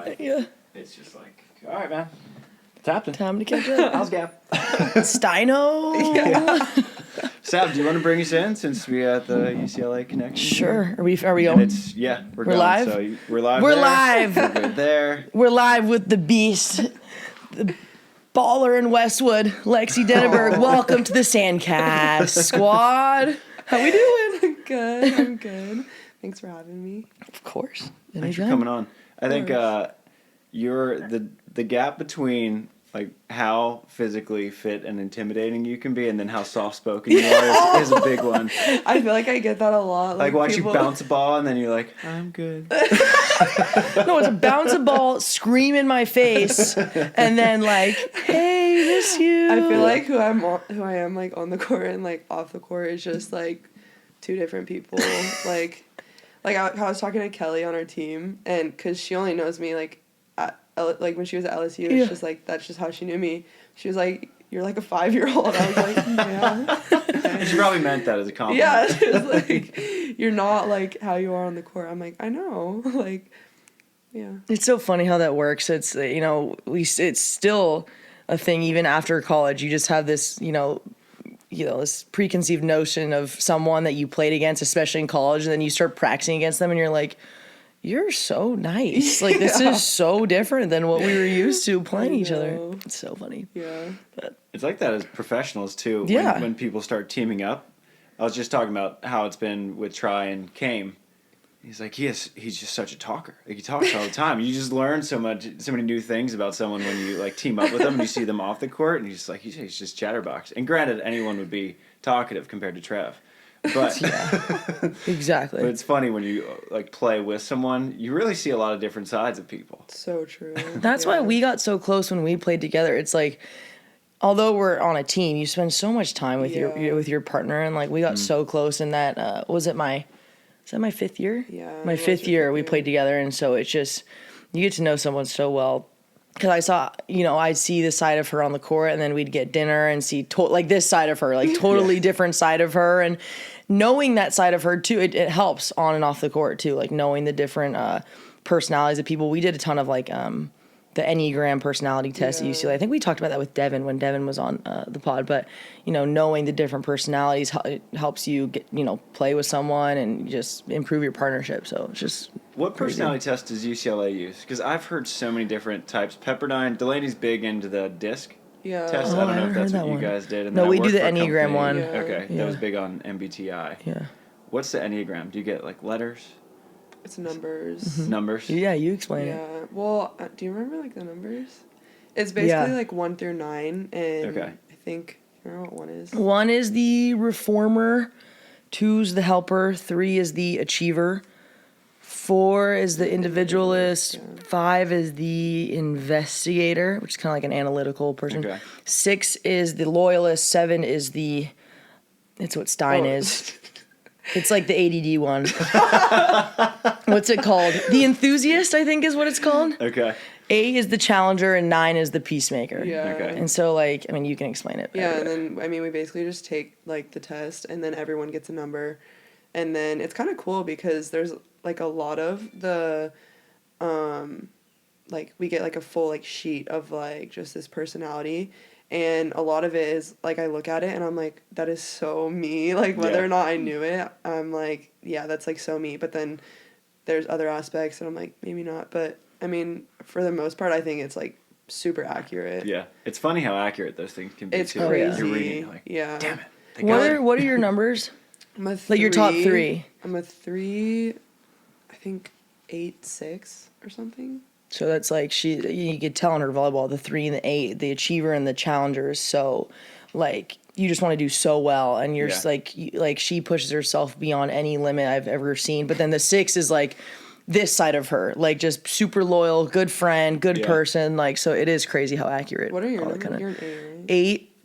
by. Yeah. It's just like, all right, man. It's happening. Time to catch up. How's Gap? Steino. Yeah. Sab, do you want to bring us in since we at the UCLA connection? Sure. Are we And going? it's we're going. live? So we're live. We're there. live. We're good there. We're live with the beast, the baller in Westwood, Lexy Denaburg. Welcome to the SANDCAST squad. How we doing? Good. I'm good. Thanks for having me. Of course. Thanks for coming on. I think you're the gap between like how physically fit and intimidating you can be, and then how soft spoken you are is a big one. I feel like I get that a lot. Like watch you bounce a ball, and then you're like, I'm good. No, it's a bounce a ball, scream in my face, and then like, hey, miss you. I feel like who I am like on the court and like off the court is just like two different people. like I was talking to Kelly on our team, and because she only knows me like when she was at LSU, it's just like that's just how she knew me. She was like, "You're like a 5-year-old." I was like, "Yeah." And she probably meant that as a compliment. Yeah, she was like, "You're not like how you are on the court." I'm like, "I know." Like, yeah. It's so funny how that works. It's it's still a thing even after college. You just have this this preconceived notion of someone that you played against, especially in college, and then you start practicing against them, and you're like, you're so nice. Like, this is so different than what we were used to playing each other. It's so funny. Yeah. But it's like that as professionals, too. Yeah. When people start teaming up. I was just talking about how it's been with Try and Kame. He's like, he's just such a talker. Like, he talks all the time. You just learn so many new things about someone when you, like, team up with them and you see them off the court, and he's just like, he's just chatterbox. And granted, anyone would be talkative compared to Trev. But yeah, exactly. But it's funny when you like play with someone, you really see a lot of different sides of people. So true. That's why we got so close when we played together. It's like, although we're on a team, you spend so much time with your partner, and like we got so close in that. Was it my 5th year? Yeah. My 5th year we played together, and so it's just you get to know someone so well. Because I saw, I'd see the side of her on the court, and then we'd get dinner and see, like, this side of her, like, totally different side of her. And knowing that side of her, too, it helps on and off the court, too. Like, knowing the different personalities of people. We did a ton of, like, the Enneagram personality test at UCLA. I think we talked about that with Devin when Devin was on the pod. But, knowing the different personalities it helps you get, play with someone and just improve your partnership. So it's just What crazy. personality test does UCLA use? Because I've heard so many different types. Pepperdine, Delaney's big into the DISC test. Oh, I don't know if that's what that you one. guys did. And No, then I we do worked the for a Enneagram company. one. Yeah. Okay, Yeah. that was big on MBTI. Yeah. What's the Enneagram? Do you get, like, letters? It's numbers. Mm-hmm. Numbers? Yeah, you explain it. Yeah. Well, do you remember like the numbers? It's basically like 1 through 9, and I think you remember what 1 is. 1 is the reformer, 2 is the helper, 3 is the achiever, 4 is the individualist, 5 is the investigator, which is kind of like an analytical person. 6 is the loyalist, 7 is it's what Stein is. It's like the ADD one. What's it called? The enthusiast, I think, is what it's called. Okay. 8 is the challenger, and 9 is the peacemaker. Yeah. Okay. And so, like, I mean, you can explain it. Yeah, and then, we basically just take, like, the test, and then everyone gets a number. And then it's kind of cool because there's, like, a lot of the, like, we get, like, a full, like, sheet of, like, just this personality. And a lot of it is, like, I look at it, and I'm like, that is so me. Like, whether or not I knew it, I'm like, yeah, that's, like, so me. But then there's other aspects, and I'm like, maybe not. But, I mean, for the most part, I think it's, like, super accurate. Yeah. It's funny how accurate those things can be, It's too. crazy. You're reading, like, yeah. damn it. What are your numbers? I'm a 3. Like your top 3? I'm a 3, I think 8-6 or something. So that's like you could tell in her volleyball, the 3 and the 8, the achiever and the challenger is so, like, you just want to do so well, and you're just like she pushes herself beyond any limit I've ever seen. But then the 6 is like this side of her, like just super loyal, good friend, good person. Like, so it is crazy how accurate. What are your numbers? You're an 8, right? 8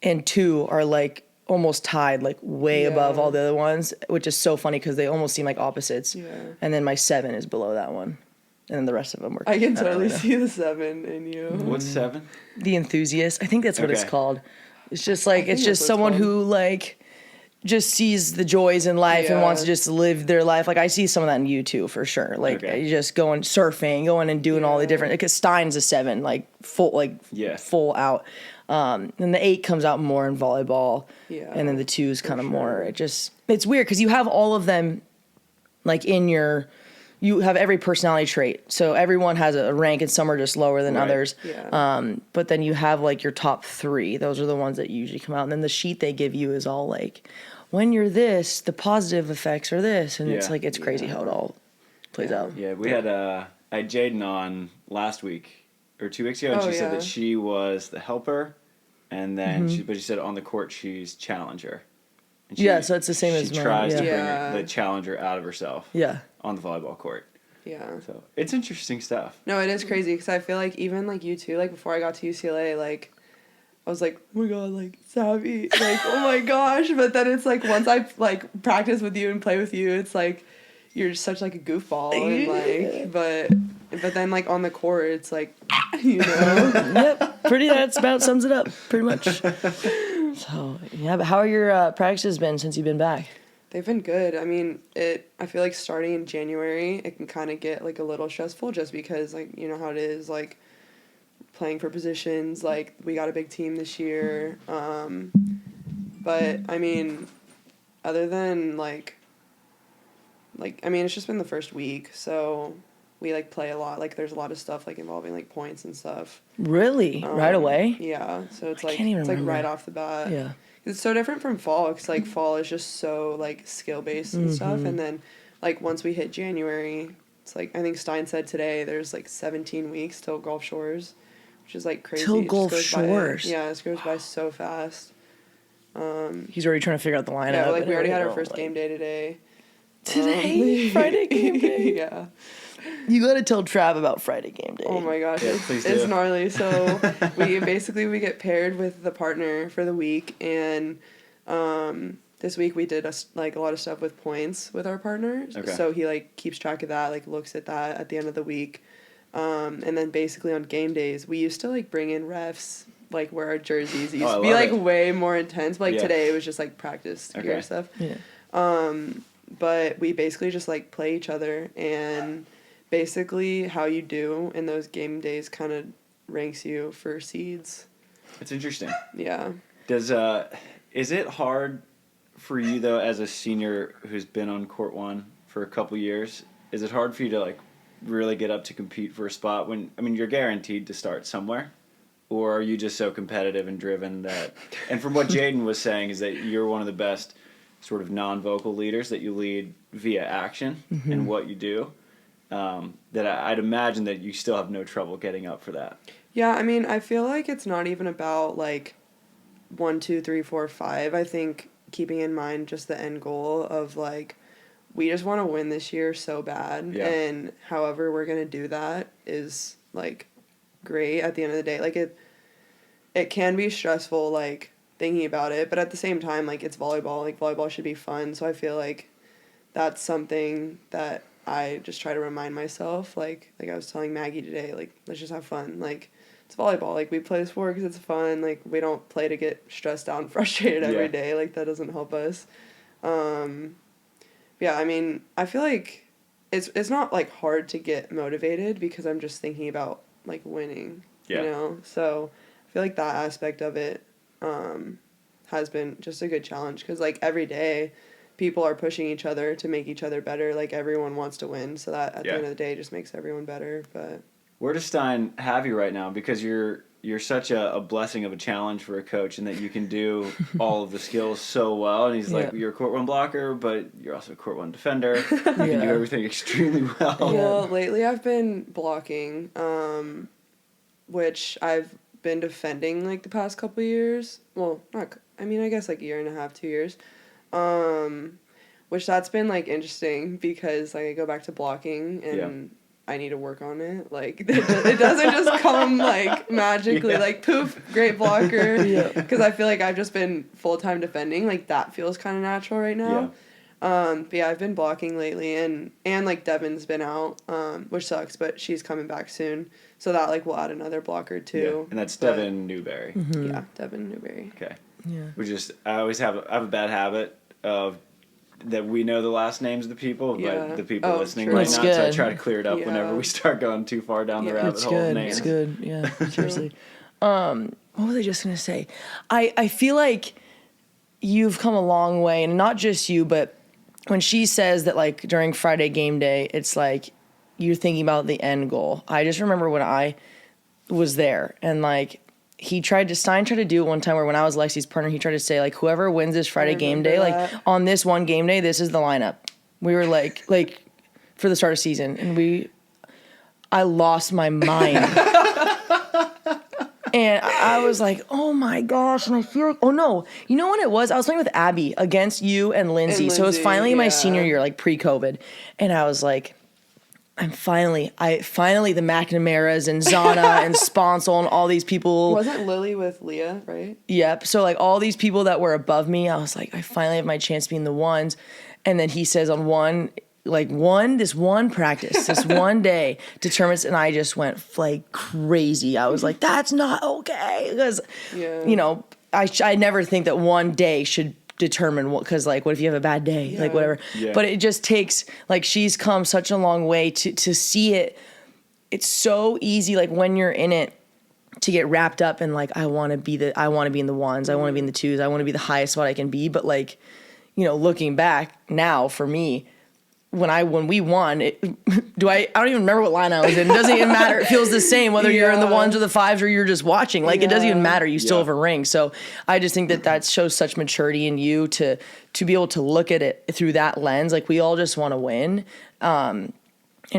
and 2 are like almost tied, like way above all the other ones, which is so funny because they almost seem like opposites. Yeah. And then my 7 is below that one. And then the rest of them were. I can totally see the 7 in you. What's 7? The enthusiast. I think that's what it's called. It's just like, it's just that's what someone it's who, like, just sees the joys in life and wants to Yeah. just live their life. Like I see some of that in you too, for sure. Like just going surfing, going and doing all the different. Because Stein's a 7, like full out. And the 8 comes out more in volleyball. Yeah, and then the 2 is kind of more. sure. It's weird because you have all of them, like you have every personality trait. So everyone has a rank, and some are just lower than others. Yeah. But then you have like your top 3. Those are the ones that usually come out. And then the sheet they give you is all like, when you're this, the positive effects are this. And it's like, it's crazy how it all plays out. Yeah, we had I had Jaden on last week or 2 weeks ago, and she said that she was the helper, and then she said on the court she's challenger. And So it's the same as she mine. tries to bring Yeah. the challenger out of herself. Yeah. On the volleyball court. Yeah. So it's interesting stuff. No, it is crazy because I feel like even like you too, like before I got to UCLA, like I was like, oh my god, like savvy, like oh my gosh. But then it's like once I like practice with you and play with you, it's like you're just such like a goofball and like but then like on the court, it's like you know. Yep. That's about sums it up pretty much. So yeah, but how are your practices been since you've been back? They've been good. I mean, I feel like starting in January, it can kind of get like a little stressful just because like you know how it is like playing for positions. Like we got a big team this year, but I mean, other than like I mean, it's just been the first week, so we like play a lot. Like there's a lot of stuff like involving like points and stuff. Really? Right away? Yeah. So it's I like can't even it's like remember. right off the bat. Yeah. It's so different from fall because like fall is just so like skill based and stuff, and then like once we hit January, it's like I think Stein said today there's like 17 weeks till Gulf Shores, which is like crazy. Till It just Gulf goes by- Shores. yeah, it goes by so fast. He's already trying to figure out the lineup. Yeah, like and we already had our everything. first game day today. Today? Friday game day? Yeah. You gotta tell Trav about Friday game day. Oh my gosh, Yeah, it's please do. gnarly. So we get paired with the partner for the week, and this week we did a lot of stuff with points with our partner. Okay. So he like keeps track of that, like looks at that at the end of the week, and then basically on game days we used to like bring in refs, like wear our jerseys. It used I to be love like it. way more intense. But like Yeah. today it was just like practice gear Okay. stuff. Yeah. But we basically just like play each other, and basically how you do in those game days kind of ranks you for seeds. It's interesting. Yeah. Is it hard for you though as a senior who's been on court 1 for a couple years? Is it hard for you to like really get up to compete for a spot when you're guaranteed to start somewhere? Or are you just so competitive and driven that, and from what Jaden was saying is that you're one of the best sort of non-vocal leaders, that you lead via action and what you do, that I'd imagine that you still have no trouble getting up for that. Yeah, I mean, I feel like it's not even about like 1, 2, 3, 4, 5. I think keeping in mind just the end goal of like we just want to win this year so bad, Yeah. and however we're gonna do that is like great at the end of the day. Like it can be stressful like thinking about it, but at the same time like it's volleyball. Like volleyball should be fun, so I feel like that's something that I just try to remind myself. Like I was telling Maggie today, like let's just have fun. Like it's volleyball. Like we play the sport because it's fun. Like we don't play to get stressed out and frustrated every day. Like that doesn't help us. Yeah, I mean, I feel like it's not like hard to get motivated because I'm just thinking about like winning. Yeah. You know, so I feel like that aspect of it has been just a good challenge because like every day people are pushing each other to make each other better. Like everyone wants to win, so that at the end of the day just makes everyone better. But where does Stein have you right now? Because you're such a blessing of a challenge for a coach, and that you can do all of the skills so well. And he's like, you're a court 1 blocker, but you're also a court 1 defender. You can do everything extremely well. Well, lately I've been blocking, which I've been defending like the past couple years. Well, not. I mean, I guess like a year and a half, 2 years. Which that's been like interesting because like I go back to blocking and I need to work on it. Like it doesn't just come like magically like poof, great blocker. Because I feel like I've just been full-time defending. Like that feels kind of natural right now. But yeah, I've been blocking lately, and like Devin's been out, which sucks, but she's coming back soon, so that like will add another blocker too. And that's Devin Newberry. Yeah, Devin Newberry. Okay. Yeah. I have a bad habit of that we know the last names of the people, but the people listening true. might That's not. good. So I try to clear it up whenever Yeah. we start going too far down the rabbit It's hole of good. names. It's good. Yeah, seriously. What was I just gonna say? I feel like you've come a long way, and not just you, but when she says that, like, during Friday game day, it's like you're thinking about the end goal. I just remember when I was there, and like Stein tried to do it one time where when I was Lexi's partner, he tried to say, like, whoever wins this Friday game day, like, on this one game day, this is the lineup. We were like for the start of season, and I lost my mind. And I was like, oh my gosh. And I feel like, oh no. You know what it was? I was playing with Abby against you and Lindsay. So it was finally my senior year, like pre-COVID. And I was like, the McNamara's and Zana and Sponsel and all these people. Wasn't Lily with Leah, right? Yep. So like all these people that were above me, I was like, I finally have my chance being the ones. And then he says on this one practice, this one day determines, and I just went like crazy. I was like, that's not okay. Because, you know, I never think that one day should determine what, because like, what if you have a bad day? Like whatever. Yeah. But it just takes, like, she's come such a long way to see it. It's so easy, like when you're in it, to get wrapped up in like, I want to be in the ones, I want to be in the twos, I want to be the highest spot I can be. But like, you know, looking back now for me, when we won, I don't even remember what line I was in. It doesn't even matter. It feels the same whether you're in the ones or the fives or you're just watching. Like, it doesn't even matter. You still have a ring. So I just think that shows such maturity in you to be able to look at it through that lens. Like, we all just want to win. And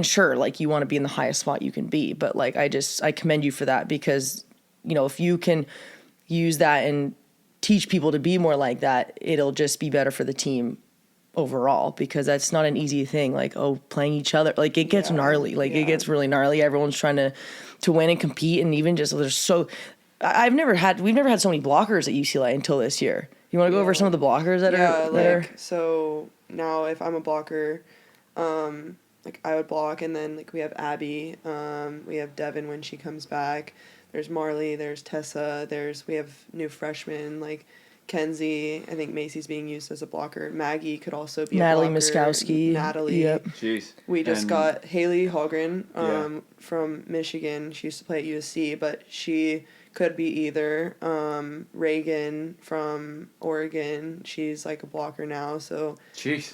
sure, like, you want to be in the highest spot you can be. But like, I commend you for that, because, you know, if you can use that and teach people to be more like that, it'll just be better for the team overall, because that's not an easy thing. Like, playing each other, like, it gets gnarly. Like, it gets really gnarly. Everyone's trying to win and compete, and even just we've never had so many blockers at UCLA until this year. You want to go over some of the blockers that are? So now if I'm a blocker, like, I would block, and then like we have Abby, we have Devin when she comes back. There's Marley, there's Tessa, we have new freshmen like Kenzie. I think Macy's being used as a blocker. Maggie could also be Natalie a blocker. Miskowski. Natalie. Yep. Jeez. We just got Haley Hallgren from Michigan. She used to play at USC, but she could be either. Reagan from Oregon. She's like a blocker now. So. Jeez.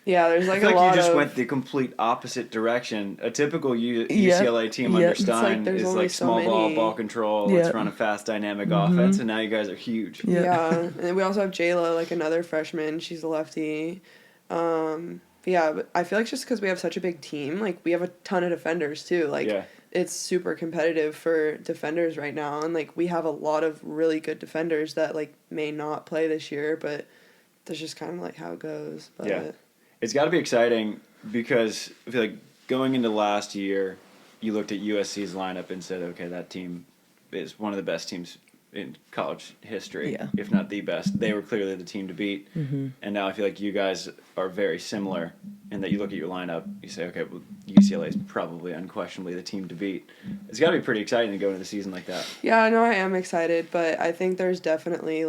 Yeah, there's like I feel a like lot you just of... went the complete opposite direction. A typical UCLA team under Stein is like small ball control. Let's run a fast, dynamic offense, and now you guys are huge. Yeah, and then we also have Jayla, like another freshman. She's a lefty. But I feel like just because we have such a big team, like, we have a ton of defenders too. Like, it's super competitive for defenders right now, and like, we have a lot of really good defenders that like may not play this year, but that's just kind of like how it goes. But yeah. It's got to be exciting, because I feel like going into last year, you looked at USC's lineup and said, okay, that team is one of the best teams in college history, if not the best. They were clearly the team to beat. Mm-hmm. And now I feel like you guys are very similar in that you look at your lineup, you say, okay, well, UCLA is probably unquestionably the team to beat. It's got to be pretty exciting to go into the season like that. Yeah, no, I am excited, but I think there's definitely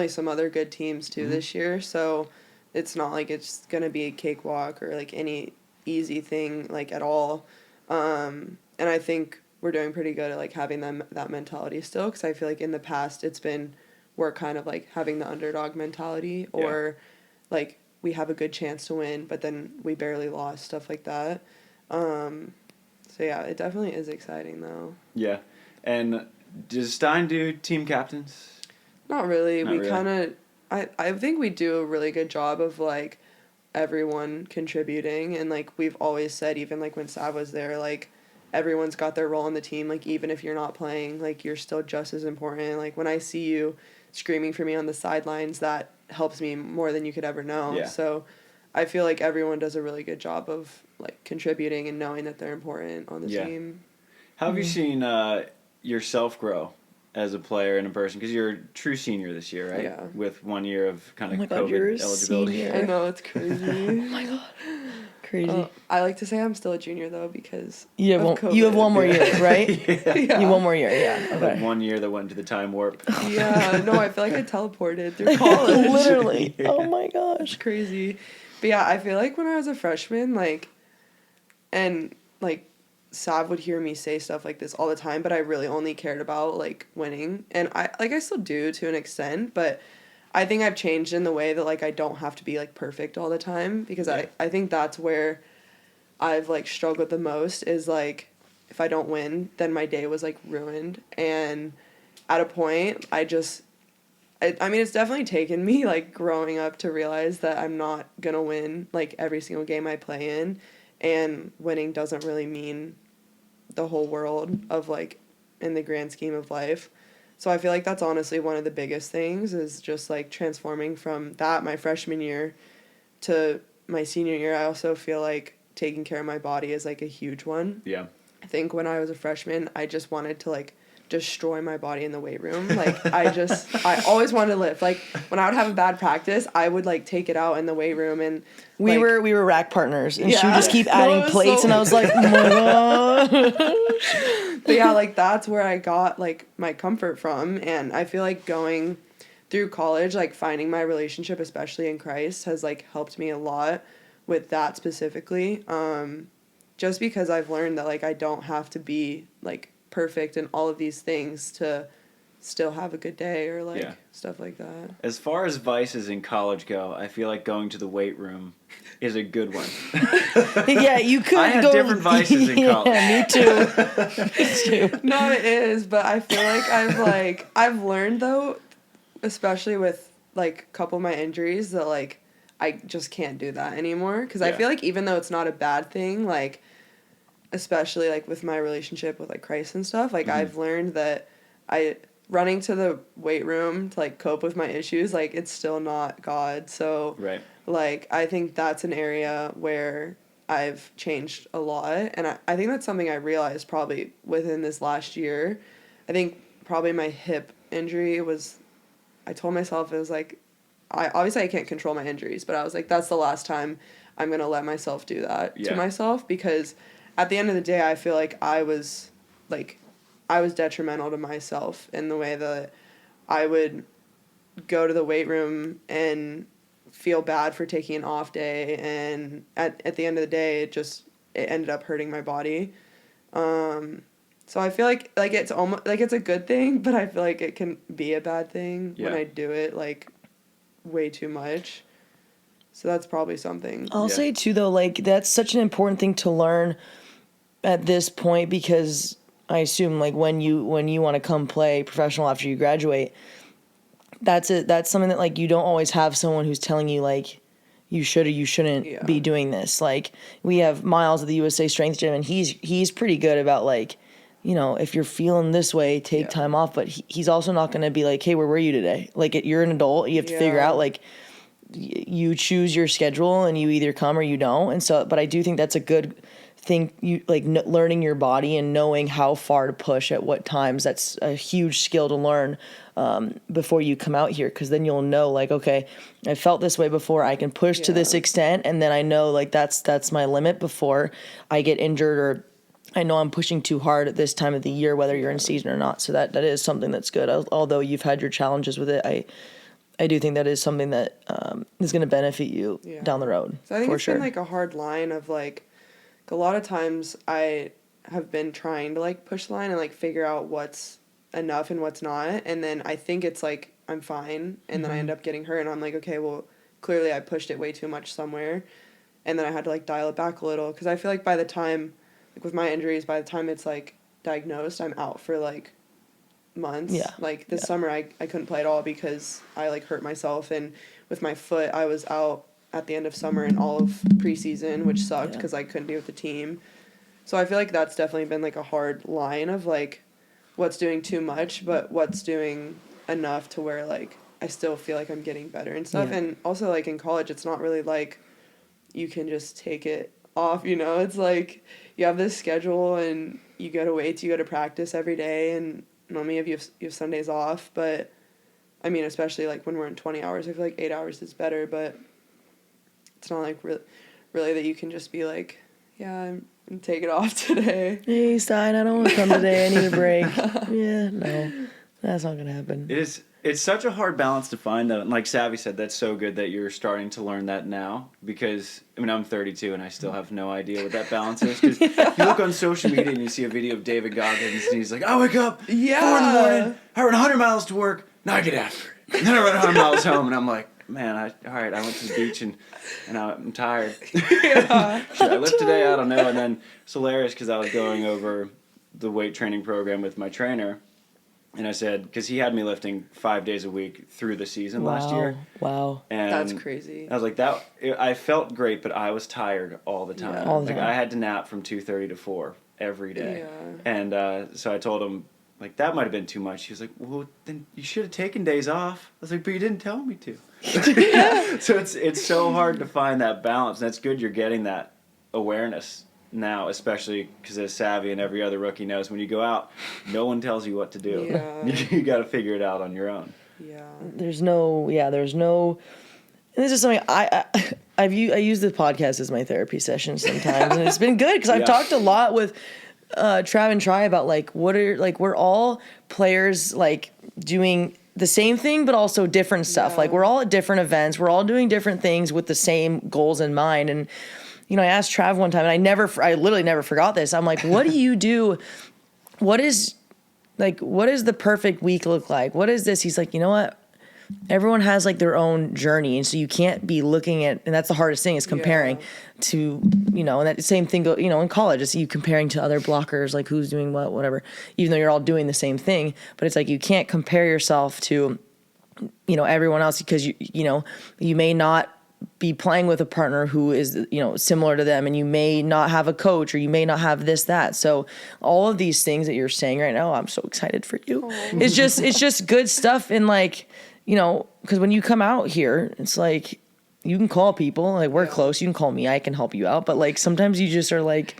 some other good teams too this year, so it's not like it's going to be a cakewalk or like any easy thing like at all. And I think we're doing pretty good at like having that mentality still, because I feel like in the past we're kind of like having the underdog mentality, or like we have a good chance to win, but then we barely lost, stuff like that. So yeah, it definitely is exciting though. Yeah. And does Stein do team captains? Not really. We kind of... I think we do a really good job of, like, everyone contributing. And, like, we've always said, even, like, when Sav was there, like, everyone's got their role on the team. Like, even if you're not playing, like, you're still just as important. Like, when I see you screaming for me on the sidelines, that helps me more than you could ever know. Yeah. So I feel like everyone does a really good job of, like, contributing and knowing that they're important on the team. How have you seen yourself grow as a player and a person? Because you're a true senior this year, right? Yeah. With 1 year of kind of COVID eligibility. Senior. I know, it's crazy. Oh my God. Crazy. I like to say I'm still a junior though because You have of one. You have COVID. one more year, right? Yeah. You have one more year. Yeah. Okay. Like 1 year that went to the time warp. Yeah, no, I feel like I teleported through college. Literally. Yeah. Oh my It's gosh. crazy. But yeah, I feel like when I was a freshman, like, and like, Sav would hear me say stuff like this all the time, but I really only cared about like winning, and I still do to an extent, but I think I've changed in the way that like I don't have to be like perfect all the time because Yeah. I think that's where I've like struggled the most is like if I don't win, then my day was like ruined, and at a point I mean, it's definitely taken me, like, growing up to realize that I'm not gonna win, like, every single game I play in, and winning doesn't really mean the whole world of, like, in the grand scheme of life. So I feel like that's honestly one of the biggest things is just, like, transforming from that, my freshman year, to my senior year. I also feel like taking care of my body is, like, a huge one. Yeah. I think when I was a freshman, I just wanted to, like, destroy my body in the weight room. Like, I always wanted to lift. Like, when I would have a bad practice, I would, like, take it out in the weight room and, We like, were rack partners, and she would Yeah. just keep No, adding it was plates, so and I was like, oh my god. But yeah, like, that's where I got, like, my comfort from. And I feel like going through college, like, finding my relationship, especially in Christ, has, like, helped me a lot with that specifically. Just because I've learned that, like, I don't have to be, like, perfect in all of these things to still have a good day or, like, Yeah. stuff like that. As far as vices in college go, I feel like going to the weight room is a good one. Yeah, you could I had go. different vices in college. Yeah, me too. Me too. No, it is, but I feel like I've learned, though, especially with, like, a couple of my injuries, that, like, I just can't do that anymore. Because I Yeah. feel like even though it's not a bad thing, like, especially, like, with my relationship with, like, Christ and stuff, like, I've learned that running to the weight room to, like, cope with my issues, like, it's still not God. So, Right. like, I think that's an area where I've changed a lot. And I think that's something I realized probably within this last year. I think probably my hip injury was, I told myself it was, like, obviously I can't control my injuries, but I was like, that's the last time I'm going to let myself do that Yeah. to myself, because at the end of the day, I feel like I was detrimental to myself in the way that I would go to the weight room and feel bad for taking an off day, and at the end of the day, it ended up hurting my body. So I feel like it's almost like it's a good thing, but I feel like it can be a bad thing when Yeah. I do it, like, way too much. So that's probably something. I'll Yeah. say too, though, like, that's such an important thing to learn at this point, because I assume, like, when you want to come play professional after you graduate, that's something that, like, you don't always have someone who's telling you, like, you should or you shouldn't Yeah. be doing this. Like, we have Miles at the USA Strength Gym, and he's pretty good about, like, you know, if you're feeling this way, take Yeah. time off. But he's also not going to be like, hey, where were you today? Like, you're an adult. You have to figure Yeah. out, like, you choose your schedule and you either come or you don't. And so, but I do think that's a good thing. You like learning your body and knowing how far to push at what times. That's a huge skill to learn before you come out here, because then you'll know, like, okay, I felt this way before. I can push to this Yeah. extent, and then I know, like, that's my limit before I get injured, or I know I'm pushing too hard at this time of the year, whether you're in season or not. So that is something that's good. Although you've had your challenges with it, I do think that is something that is going to benefit you Yeah. down the road. So I think for it's sure. been, like, a hard line of, like, a lot of times I have been trying to, like, push the line and, like, figure out what's enough and what's not. And then I think it's, like, I'm fine. And then I end up getting hurt. And I'm like, okay, well, clearly I pushed it way too much somewhere. And then I had to, like, dial it back a little. Because I feel like by the time, like, with my injuries, by the time it's, like, diagnosed, I'm out for, like, months. Yeah. Like, this summer I couldn't play at all because I, like, hurt myself. And with my foot, I was out at the end of summer and all of preseason, which sucked Yeah. because I couldn't be with the team. So I feel like that's definitely been, like, a hard line of, like, what's doing too much, but what's doing enough to where, like, I still feel like I'm getting better and stuff. Yeah. And also, like, in college, it's not really, like, you can just take it off, you know? It's, like, you have this schedule and you go to weights, you go to practice every day, and normally you have Sundays off, but, I mean, especially, like, when we're in 20 hours, I feel like 8 hours is better, but it's not, like, really that you can just be like, yeah, I'm take it off today. Hey, Stein, I don't want to come today. I need a break. Yeah, no, that's not gonna happen. It's such a hard balance to find, though. And like Savvy said, that's so good that you're starting to learn that now. Because, I mean, I'm 32 and I still have no idea what that balance is. Because you look on social media and you see a video of David Goggins and he's like, I wake up 4 in the morning, I run 100 miles to work, now I get after it. And then I run 100 miles home and I'm like, man, all right, I went to the beach and I'm tired. Yeah. Should I lift today? I don't know. And then it's hilarious because I was going over the weight training program with my trainer. And I said, because he had me lifting 5 days a week through the season last year. Wow. And That's crazy. I was like, I felt great, but I was tired all the time. Yeah. All the time. I had to nap from 2:30 to 4 every day. Yeah. And so I told him, like, that might have been too much. He was like, well, then you should have taken days off. I was like, but you didn't tell me to. So it's so hard to find that balance. And that's good you're getting that awareness now, especially because as Savvy and every other rookie knows, when you go out, no one tells you what to do. Yeah. You got to figure it out on your own. Yeah. There's no, and this is something I use the podcast as my therapy session sometimes, and it's been good because I've talked a lot with Trav and Try about like we're all players like doing the same thing but also different stuff. Yeah. Like we're all at different events, we're all doing different things with the same goals in mind. And I asked Trav one time, and I literally never forgot this. I'm like, what do you do? What is the perfect week look like? What is this? He's like, you know what? Everyone has like their own journey. And so you can't be looking at, and that's the hardest thing is comparing to, and that same thing in college, it's you comparing to other blockers, like who's doing what, whatever, even though you're all doing the same thing. But it's like, you can't compare yourself to, everyone else because you may not be playing with a partner who is, similar to them, and you may not have a coach, or you may not have this, that. So all of these things that you're saying right now, I'm so excited for you. Aww. It's just good stuff. And like, because when you come out here, it's like, you can call people, like we're close, you can call me, I can help you out. But like, sometimes you just are like,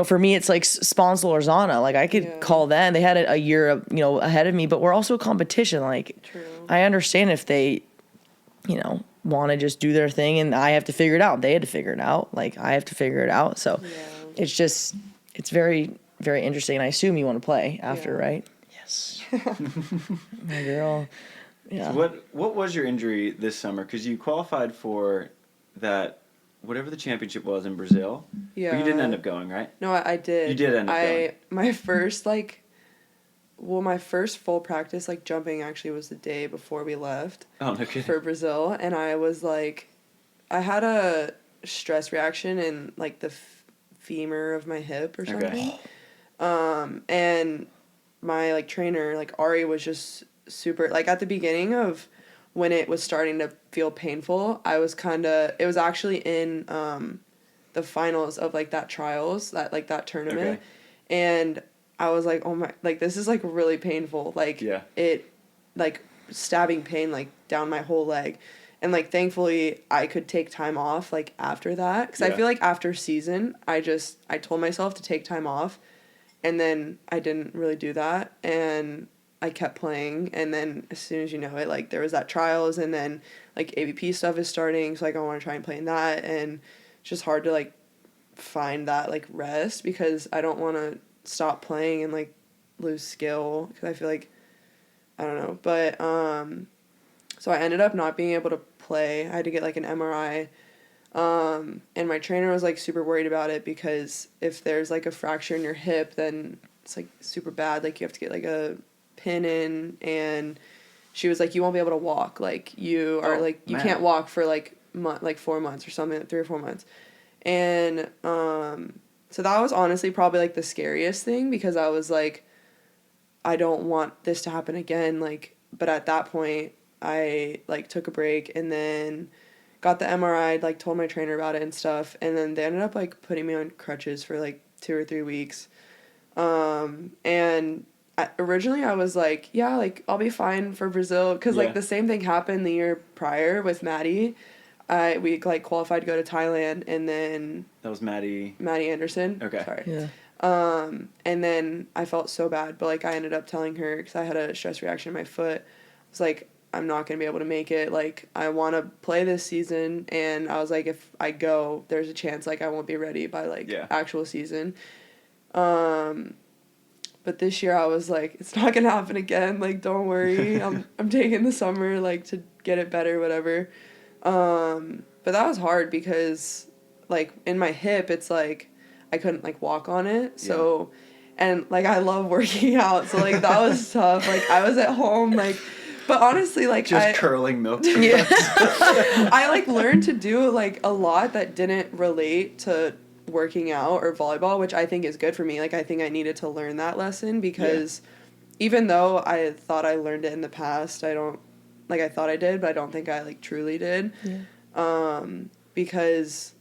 for me, it's like Sponsor or Zana. Like I could call them. They had a year, ahead of me, but we're also a competition. Like, True. I I understand if they, want to just do their thing and I have to figure it out. They had to figure it out. Like I have to figure it out. So it's very, very interesting. And I assume you want to play after, right? Yes. My girl. Yeah. So what was your injury this summer? Because you qualified for that, whatever the championship was in Brazil. Yeah. But you didn't end up going, right? No, I did. You did end up going. My first full practice, like jumping, actually was the day before we left. Oh, no kidding. For Brazil, and I was like, I had a stress reaction in like the femur of my hip or something. Okay. And my like trainer, like Ari, was just super, like at the beginning of when it was starting to feel painful, it was actually in the finals of like that trials, that tournament. Okay. And I was like, oh my, like this is like really painful. Like it, like stabbing pain like down my whole leg. And like thankfully I could take time off like after that. Cause I feel like after season, I told myself to take time off, and then I didn't really do that. And I kept playing. And then as soon as you know it, like there was that trials, and then like AVP stuff is starting. So like I want to try and play in that. And it's just hard to like find that like rest, because I don't want to stop playing and like lose skill, because I feel like, I don't know, but so I ended up not being able to play. I had to get like an MRI, and my trainer was like super worried about it, because if there's like a fracture in your hip, then it's like super bad, like you have to get like a pin in, and she was like, you won't be able to walk, like you are you can't walk for like 4 months or something, 3 or 4 months. And so that was honestly probably like the scariest thing, because I was like, I don't want this to happen again. Like, but at that point I like took a break and then got the MRI, like told my trainer about it and stuff. And then they ended up like putting me on crutches for like 2 or 3 weeks. And originally I was like, yeah, like I'll be fine for Brazil. 'Cause like the same thing happened the year prior with Maddie. We like qualified to go to Thailand, and then that was Maddie Anderson. Okay. Sorry. Yeah. And then I felt so bad, but like I ended up telling her, because I had a stress reaction in my foot. I was like, I'm not going to be able to make it. Like, I want to play this season. And I was like, if I go, there's a chance, like, I won't be ready by, like, actual season. But this year I was like, it's not going to happen again. Like, don't worry. I'm taking the summer, like, to get it better, whatever. But that was hard because, like, in my hip, it's like, I couldn't, like, walk on it. So, and, like, I love working out. So, like, that was tough. Like, I was at home, like, but honestly, like, just curling milk. I, like, learned to do, like, a lot that didn't relate to working out or volleyball, which I think is good for me. Like, I think I needed to learn that lesson because even though I thought I learned it in the past, I thought I did, but I don't think I, like, truly did. Because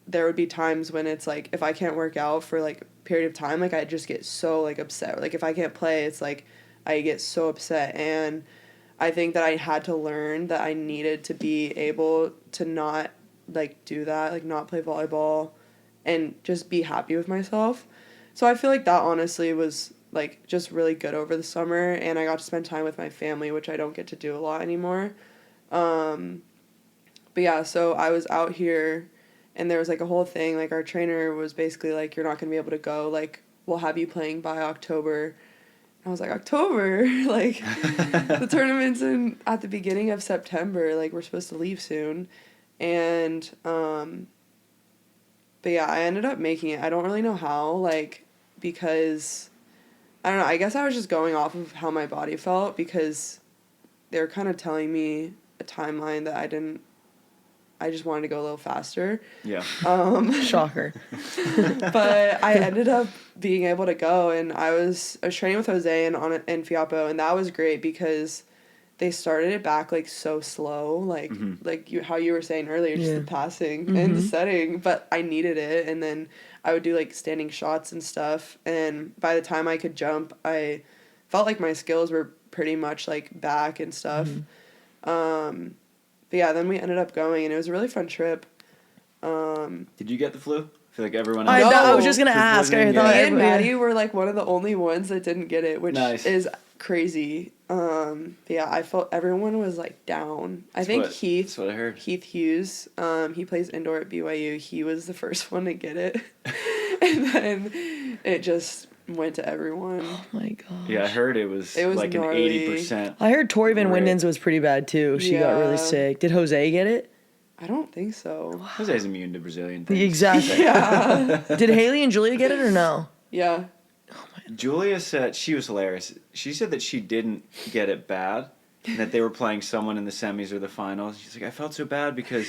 there would be times when it's like, if I can't work out for, like, a period of time, like, I just get so, like, upset. Like, if I can't play, it's like I get so upset. And I think that I had to learn that I needed to be able to not, like, do that, like, not play volleyball and just be happy with myself. So I feel like that honestly was, like, just really good over the summer, and I got to spend time with my family, which I don't get to do a lot anymore. But yeah, so I was out here, and there was, like, a whole thing, like, our trainer was basically like, you're not going to be able to go, like, we'll have you playing by October. I was like, October? Like, the tournament's at the beginning of September, like, we're supposed to leave soon. And, but yeah, I ended up making it. I don't really know how, like, because, I don't know, I guess I was just going off of how my body felt because they were kind of telling me a timeline that I just wanted to go a little faster. Yeah. Shocker. But I ended up being able to go, and I was training with Jose and Fiapo, and that was great because they started it back, like, so slow, like, how you were saying earlier, just the passing and the setting, but I needed it, and then I would do, like, standing shots and stuff, and by the time I could jump, I felt like my skills were pretty much, like, back and stuff. But yeah, then we ended up going, and it was a really fun trip. Did you get the flu? I feel like everyone else. I was just going to ask. Me and Maddie were, like, one of the only ones that didn't get it, which is crazy. But yeah, I felt everyone was, like, down. I think Heath. That's what I heard. Heath Hughes. He plays indoor at BYU. He was the first one to get it, and then it just went to everyone. Oh my gosh. Yeah, I heard it was like gnarly. an 80%. I heard Tori Van Windens was pretty bad too. She got really sick. Did Jose get it? I don't think so. Jose's immune to Brazilian things. Exactly. Yeah. Did Haley and Julia get it or no? Yeah. Julia said, she was hilarious. She said that she didn't get it bad, and that they were playing someone in the semis or the finals. She's like, I felt so bad because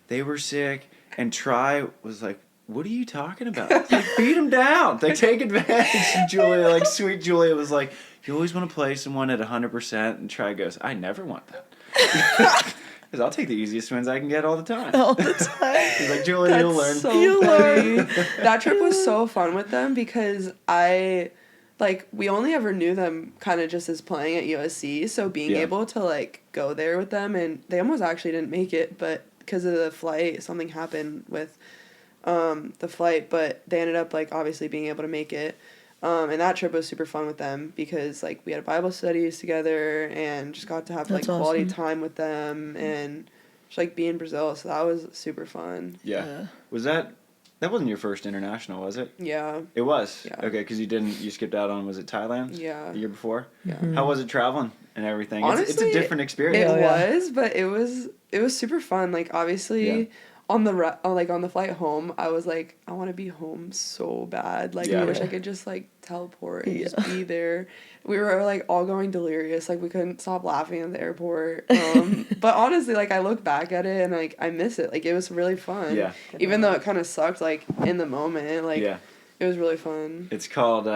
they were sick, and Tri was like, what are you talking about? Like, beat them down. Like, take advantage. And Julia, like, sweet Julia was like, you always want to play someone at 100%, and Tri goes, I never want that. Because I'll take the easiest wins I can get all the time. All the time. He's like, Julia, you'll learn. You'll learn. That trip was so fun with them because we only ever knew them kind of just as playing at USC. So being able to, like, go there with them, and they almost actually didn't make it, but because of the flight, something happened with the flight, but they ended up, like, obviously being able to make it. And that trip was super fun with them because, like, we had Bible studies together and just got to have, like, quality time with them and just, like, be in Brazil. So that was super fun. Yeah. Was that wasn't your first international, was it? Yeah. It was? Yeah. Okay, because you skipped out on, was it Thailand? Yeah. The year before? Yeah. Mm-hmm. How was it traveling and everything? Honestly, it's a different experience. It was, but it was super fun. Like, obviously, on the flight home, I was like, I want to be home so bad. Like, I wish I could just, like, teleport and just be there. We were, like, all going delirious. Like, we couldn't stop laughing at the airport. But honestly, like, I look back at it and, like, I miss it. Like, it was really fun. Yeah. Even though it kind of sucked, like, in the moment. Like, it was really fun. It's called,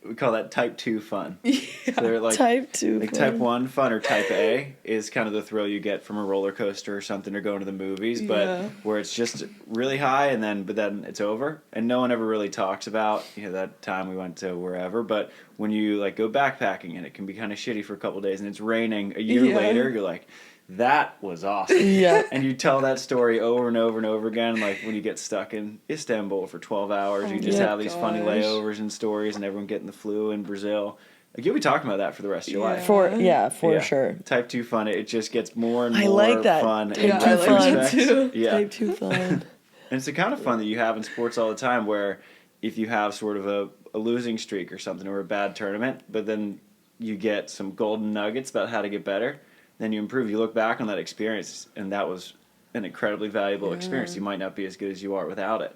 we call that type 2 fun. Yeah. So they're like, type 2 like fun. Type 1 fun or type A is kind of the thrill you get from a roller coaster or something or going to the movies, but where it's just really high but then it's over. And no one ever really talks about, that time we went to wherever, but when you, like, go backpacking and it can be kind of shitty for a couple of days and it's raining a year later, you're like, that was awesome. Yeah. And you tell that story over and over and over again, like when you get stuck in Istanbul for 12 hours, you just have these funny layovers and stories and everyone getting the flu in Brazil. Like, you'll be talking about that for the rest of your life. For sure. Type 2 fun, it just gets more and more I like that. fun. Type 2 I like fun. that too. Yeah. Type 2 fun. And it's the kind of fun that you have in sports all the time, where if you have sort of a losing streak or something, or a bad tournament, but then you get some golden nuggets about how to get better, then you improve. You look back on that experience, and that was an incredibly valuable experience. You might not be as good as you are without it.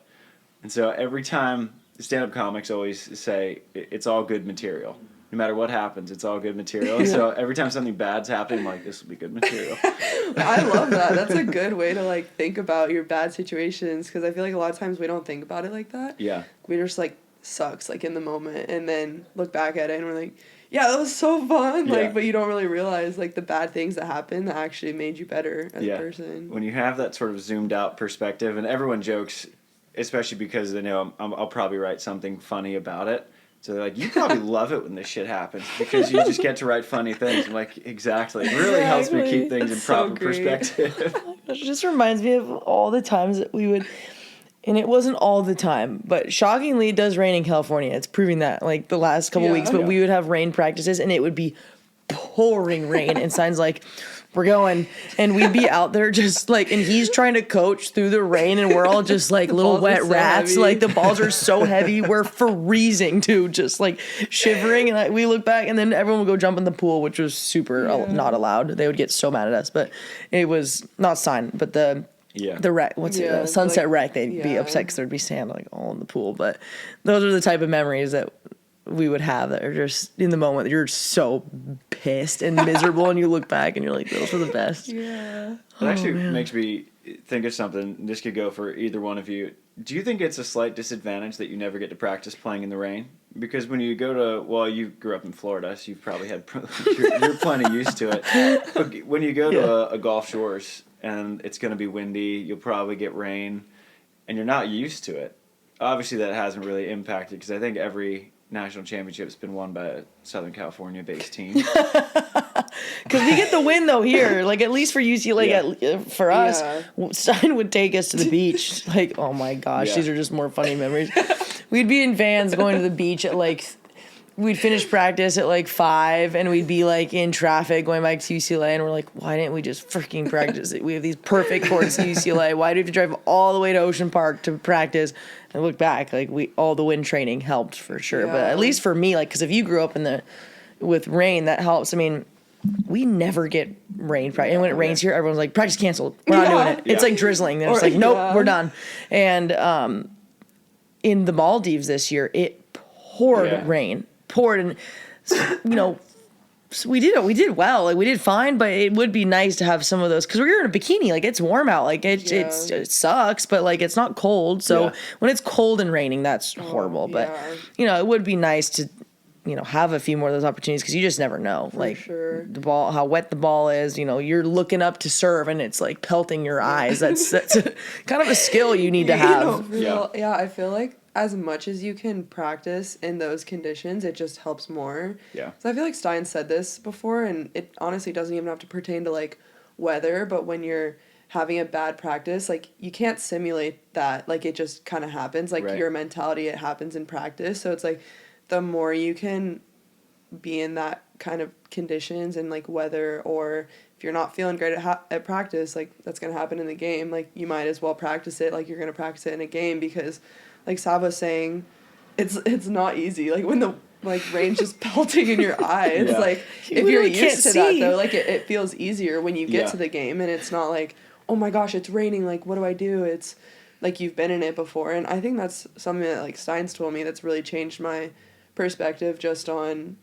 And so every time, stand-up comics always say, it's all good material. No matter what happens, it's all good material. And so every time something bad's happening, I'm like, this will be good material. I love that. That's a good way to, like, think about your bad situations, because I feel like a lot of times we don't think about it like that. Yeah. We just, like, sucks, like, in the moment, and then look back at it and we're like, yeah, that was so fun. Like, but you don't really realize, like, the bad things that happened that actually made you better as a person. When you have that sort of zoomed out perspective, and everyone jokes, especially because they know I'll probably write something funny about it. So they're like, you probably love it when this shit happens, because you just get to write funny things. I'm like, exactly. It really helps me keep things in proper perspective. It just reminds me of all the times that we would, and it wasn't all the time, but shockingly it does rain in California. It's proving that, like, the last couple weeks, but we would have rain practices and it would be pouring rain, and Stein's like, we're going, and we'd be out there just like, and he's trying to coach through the rain, and we're all just like little wet rats. Heavy. Like, the balls are so heavy, we're freezing too, just like shivering. And we look back, and then everyone would go jump in the pool, which was super not allowed. They would get so mad at us, but it was not Stein, but the wreck, Sunset like, Wreck, they'd be upset because there'd be sand like all in the pool. But those are the type of memories that we would have that are just in the moment. You're so pissed and miserable, and you look back and you're like, those were the best. It actually makes me think of something. This could go for either one of you. Do you think it's a slight disadvantage that you never get to practice playing in the rain? Because when you go to, well, you grew up in Florida, so you've probably had, you're plenty used to it. But when you go to a Gulf Shores and it's going to be windy, you'll probably get rain, and you're not used to it. Obviously, that hasn't really impacted, because I think every national championship's been won by a Southern California-based team. Because we get the win, though, here. Like, at least for UCLA, for us, Stein would take us to the beach. Like, oh my gosh, these are just more funny memories. We'd be in vans going to the beach at, like, we'd finish practice at, like, 5, and we'd be, like, in traffic going back to UCLA, and we're like, why didn't we just freaking practice it? We have these perfect courts at UCLA. Why do we have to drive all the way to Ocean Park to practice? And look back, like, all the wind training helped for sure. But at least for me, like, because if you grew up with rain, that helps. I mean, we never get rain practice. And when it rains here, everyone's like, practice canceled. We're not doing it. It's like drizzling. They're just like, nope, we're done. And in the Maldives this year, it poured rain. And, so we did well. Like, we did fine, but it would be nice to have some of those, because we're in a bikini. Like, it's warm out. Like, it sucks, but, like, it's not cold. So when it's cold and raining, that's horrible. But, it would be nice to, have a few more of those opportunities, because you just never know. The ball, how wet the ball is. You're looking up to serve, and it's, like, pelting your eyes. That's kind of a skill you need to have. I feel like as much as you can practice in those conditions, it just helps more. Yeah. So I feel like Stein said this before, and it honestly doesn't even have to pertain to, like, weather, but when you're having a bad practice, like, you can't simulate that. Like, it just kind of happens. Like, your mentality, it happens in practice. So it's like, the more you can be in that kind of conditions and, like, weather, or if you're not feeling great at practice, like, that's going to happen in the game. Like, you might as well practice it like you're going to practice it in a game, because, like Sav was saying, it's not easy. Like, when the, like, rain's just pelting in your eyes, like, if you're used to that, though, like, it feels easier when you get to the game, and it's not like, oh my gosh, it's raining, like, what do I do? It's like, you've been in it before. And I think that's something that, like, Stein's told me that's really changed my perspective just on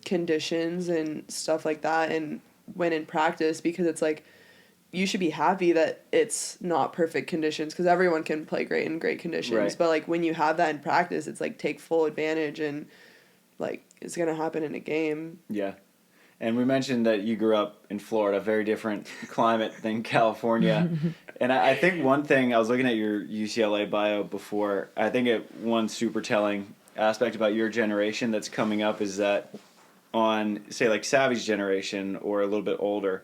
conditions and stuff like that, and when in practice, because it's like, you should be happy that it's not perfect conditions, because everyone can play great in great conditions, but, like, when you have that in practice, it's like, take full advantage, and, like, it's gonna happen in a game. And we mentioned that you grew up in Florida, very different climate than California. And I think one thing, I was looking at your UCLA bio before, I think one super telling aspect about your generation that's coming up is that on, say, like, Savvy's generation or a little bit older,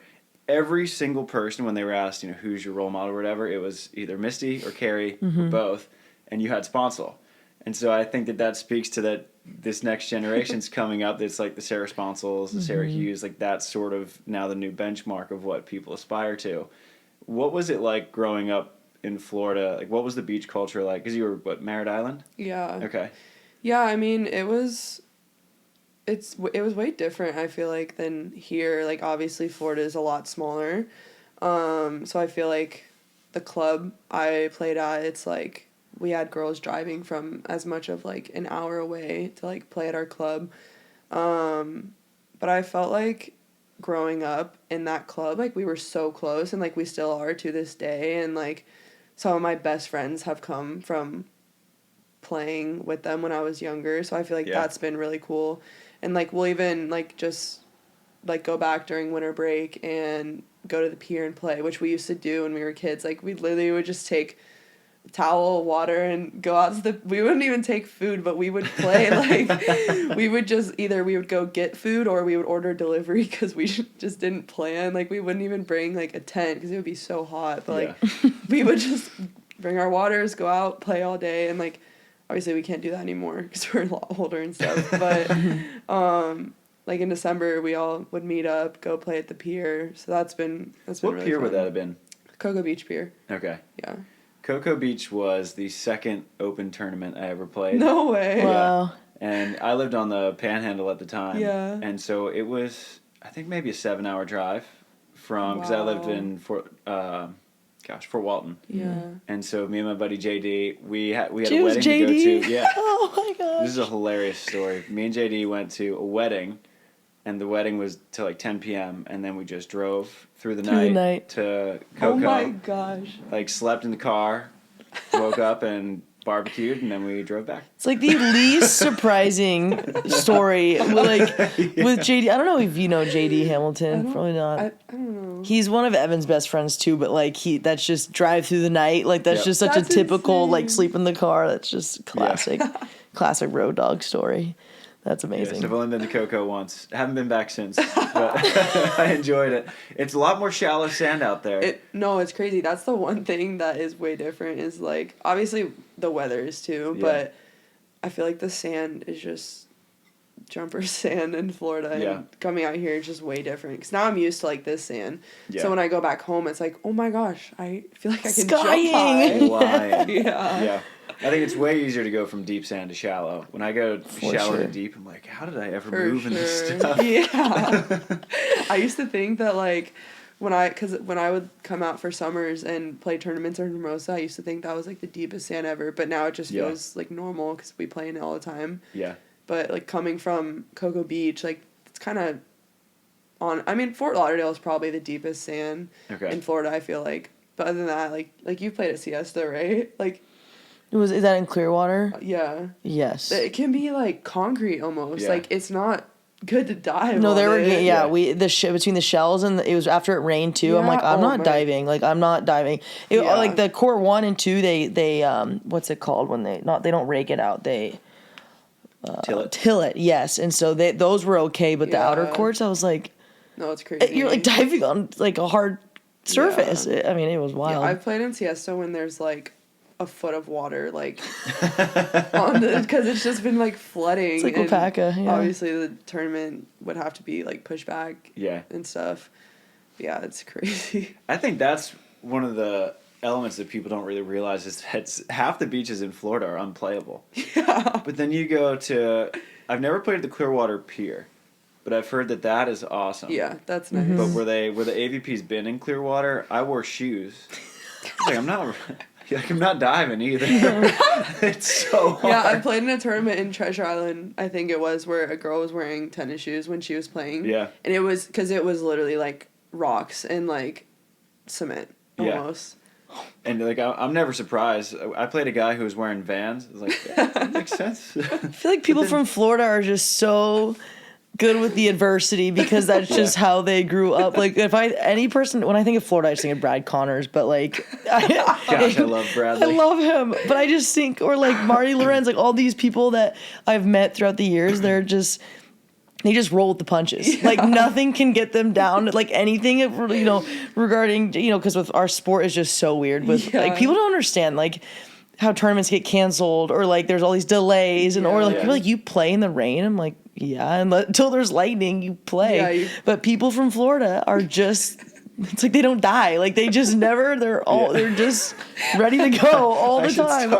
every single person, when they were asked, who's your role model or whatever, it was either Misty or Carrie or both, and you had Sponsel. And so I think that speaks to that this next generation's coming up. It's like the Sarah Sponsels, the Sarah Hughes, like that's sort of now the new benchmark of what people aspire to. What was it like growing up in Florida? Like, what was the beach culture like? Because you were, Merritt Island? Yeah. Okay. Yeah, I mean, it was way different, I feel like, than here. Like, obviously, Florida is a lot smaller. So I feel like the club I played at, it's like, we had girls driving from as much of, like, an hour away to, like, play at our club. But I felt like growing up in that club, like, we were so close, and, like, we still are to this day, and, like, some of my best friends have come from playing with them when I was younger, so I feel like that's been really cool. And, like, we'll even, like, just, like, go back during winter break and go to the pier and play, which we used to do when we were kids. Like, we literally would just take towel, water, and go out to we wouldn't even take food, but we would play. Like, we would go get food, or we would order delivery because we just didn't plan. Like, we wouldn't even bring, like, a tent because it would be so hot. But, like, we would just bring our waters, go out, play all day, and, like, obviously we can't do that anymore because we're a lot older and stuff. But, like, in December, we all would meet up, go play at the pier. So that's been What really pier fun. would that have been? Cocoa Beach Pier. Okay. Yeah. Cocoa Beach was the second open tournament I ever played. No way. Wow. And I lived on the Panhandle at the time. Yeah. And so it was, I think, maybe a 7-hour drive from, because I lived in Fort Walton. Yeah. And so me and my buddy JD, we had a Cheers, wedding JD. to go to. Yeah. Oh my gosh. This is a hilarious story. Me and JD went to a wedding, and the wedding was till like 10 p.m. and then we just drove through the night to Cocoa. Oh my gosh. Like, slept in the car, woke up and barbecued, and then we drove back. It's like the least surprising story. With JD. I don't know if you know JD Hamilton. Probably not. I don't know. He's one of Evan's best friends too, but like that's just drive through the night. Like that's just such That's a typical insane. like sleep in the car. That's just classic, classic road dog story. That's amazing. Yes, I've only been to Cocoa once. Haven't been back since, but I enjoyed it. It's a lot more shallow sand out there. No, it's crazy. That's the one thing that is way different is, like, obviously the weather is too, but I feel like the sand is just jumper sand in Florida, and coming out here is just way different. Because now I'm used to, like, this sand. Yeah. So when I go back home, it's like, oh my gosh, I feel like I can jump high. Yeah. I think it's way easier to go from deep sand to shallow. When I go shallow to deep, I'm like, how did I ever move in this stuff? Yeah. I used to think that, like, when I would come out for summers and play tournaments in Hermosa, I used to think that was, like, the deepest sand ever. But now it just feels, like, normal because we play in it all the time. Yeah. But, like, coming from Cocoa Beach, like, it's kind of Fort Lauderdale is probably the deepest sand in Florida, I feel like. But other than that, like you played at Siesta, right? Like, is that in Clearwater? Yeah. Yes. It can be, like, concrete almost. Yeah. Like, it's not good to dive. No, there were it. between the shells, and it was after it rained too. Yeah, I'm like, I'm not diving. Like, I'm not diving. Like the core 1 and 2, they what's it called when they don't rake it out, they till it. Yes, and so those were okay, but the outer courts, I was like, no, it's crazy. You're like diving on like a hard surface. Yeah. It was wild. Yeah, I've played in Siesta when there's like a foot of water, like because it's just been like flooding. It's like Wapaka. Yeah. Obviously, the tournament would have to be like pushed back. Yeah. And stuff. Yeah, it's crazy. I think that's one of the elements that people don't really realize is that half the beaches in Florida are unplayable. Yeah. But then you go to, I've never played at the Clearwater Pier, but I've heard that is awesome. Yeah, that's nice. But where the AVP's been in Clearwater, I wore shoes. Like, I'm not diving either. It's so hard. Yeah, I played in a tournament in Treasure Island, I think it was, where a girl was wearing tennis shoes when she was playing. Yeah. And it was, because it was literally like rocks and like cement almost. Yeah. And like, I'm never surprised. I played a guy who was wearing Vans. I was like, yeah, that makes sense. I feel like people from Florida are just so good with the adversity because that's just how they grew up. Like, when I think of Florida, I just think of Brad Connors, but like, I love Bradley. I love him, but I just think, or like Marty Lorenz, like all these people that I've met throughout the years, they just roll with the punches. Yeah. Like nothing can get them down. Like anything, regarding, because with our sport is just so weird with like, people don't understand. Like, how tournaments get canceled, or like there's all these delays, and or like Yeah. people like, you play in the rain. I'm like, yeah, and until there's lightning, you play. Yeah, But people from Florida are just, it's like they don't die. Like they just never. They're just ready to go all the time.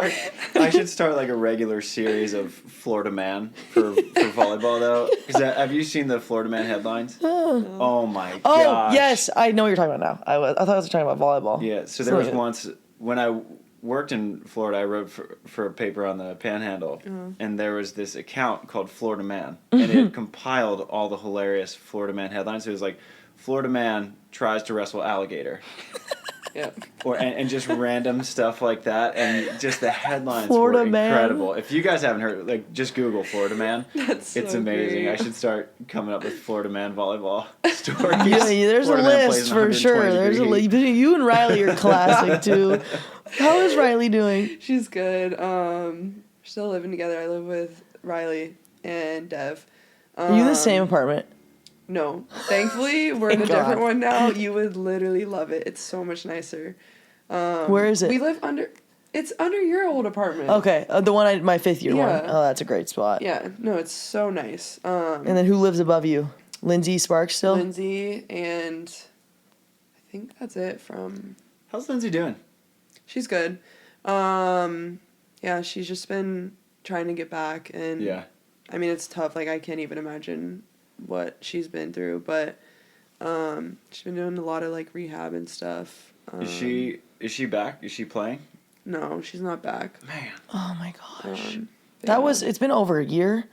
I should start like a regular series of Florida Man for volleyball though. Have you seen the Florida Man headlines? Oh my gosh. Oh yes, I know what you're talking about now. I thought I was talking about volleyball. Yeah. So there was once when I worked in Florida, I wrote for a paper on the Panhandle, and there was this account called Florida Man, and it compiled all the hilarious Florida Man headlines. It was like, Florida Man tries to wrestle alligator. Yeah. And just random stuff like that, and just the headlines Florida were Man. incredible. If you guys haven't heard, like, just Google Florida Man. That's It's so amazing. great. I should start coming up with Florida Man volleyball stories. Yeah, there's Florida a Man plays list in for 120 sure. There's a degree list. You and Riley are classic too. How is Riley doing? She's good. Still living together. I live with Riley and Dev. Are you in the same apartment? No. Thankfully, we're in a Thank God. different one now. You would literally love it. It's so much nicer. Where is it? We live under... It's under your old apartment. Okay, the one my 5th year one. Yeah. Oh, that's a great spot. Yeah. No, it's so nice. And then who lives above you? Lindsay Sparks still? Lindsay, and I think that's it from... How's Lindsay doing? She's good. Yeah, she's just been trying to get back, and Yeah. I mean, it's tough. Like, I can't even imagine what she's been through, but she's been doing a lot of like rehab and stuff. Is she back? Is she playing? No, she's not back. Man. Oh my gosh. Yeah, It's been over a year,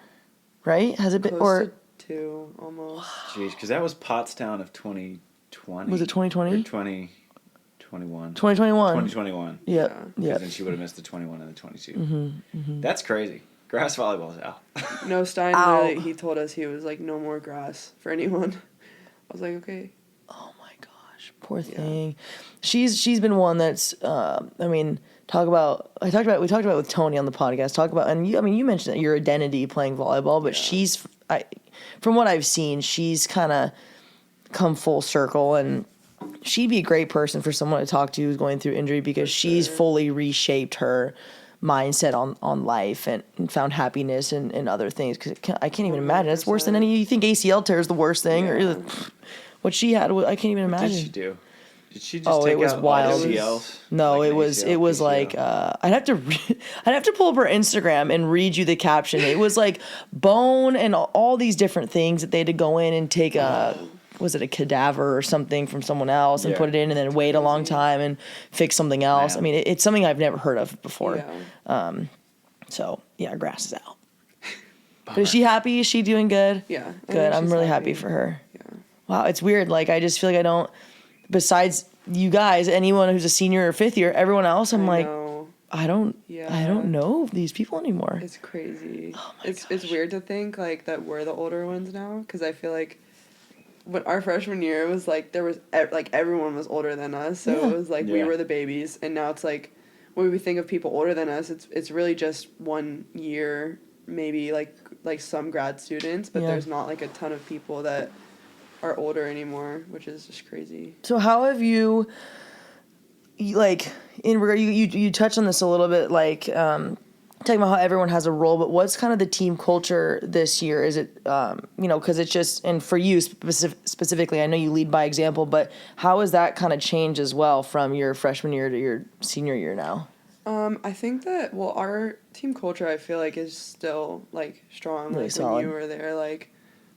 right? Has it been, close or to 2 almost. Jeez, because that was Pottstown of 2020. was it 2020? Or 2021. 2021. 2021. Yep. Because Yep. then she would have missed the 21 and the 22. Mm-hmm. That's crazy. Grass volleyball's out. No, Stein, Ow. literally, he told us, he was like, no more grass for anyone. I was like, okay. Oh my gosh, poor thing. She's been one that's I mean, we talked about it with Tony on the podcast. You mentioned that your identity playing volleyball, but from what I've seen, she's kind of come full circle, and she'd be a great person for someone to talk to who's going through injury, because she's fully reshaped her mindset on life and found happiness in other things. Because I can't even imagine. It's worse than any. You think ACL tear is the worst thing, or what she had? I can't even imagine. What did she do? Did she just take it was out wild. all ACLs? No, Like it an was ACL, like PCL? I'd have to pull up her Instagram and read you the caption. It was like Bourne and all these different things that they had to go in and take was it a cadaver or something from someone else and put it in, and then wait a long time and fix something else. Man. I mean, it's something I've never heard of before. Yeah. So yeah, grass is out. But is she happy? Is she doing good? Yeah. I Good. know I'm she's really happy for her. Yeah. Wow, it's weird. Like, I just feel like I don't, besides you guys, anyone who's a senior or 5th year, everyone else, I'm like, know. I don't Yeah. know these people anymore. It's crazy. Oh my It's gosh. weird to think like that we're the older ones now, because I feel like when our freshman year, it was like there was like everyone was older than us, so Yeah. it was like we Yeah. were the babies, and now it's like when we think of people older than us, it's really just 1 year, maybe like some grad students, but Yeah. there's not like a ton of people that are older anymore, which is just crazy. So how have you, like, in regard, you touched on this a little bit, like, talking about how everyone has a role, but what's kind of the team culture this year? Is it, because it's just, and for you specifically, I know you lead by example, but how has that kind of changed as well from your freshman year to your senior year now? I think that, well, our team culture, I feel like, is still like strong. Really like solid. when you were there, like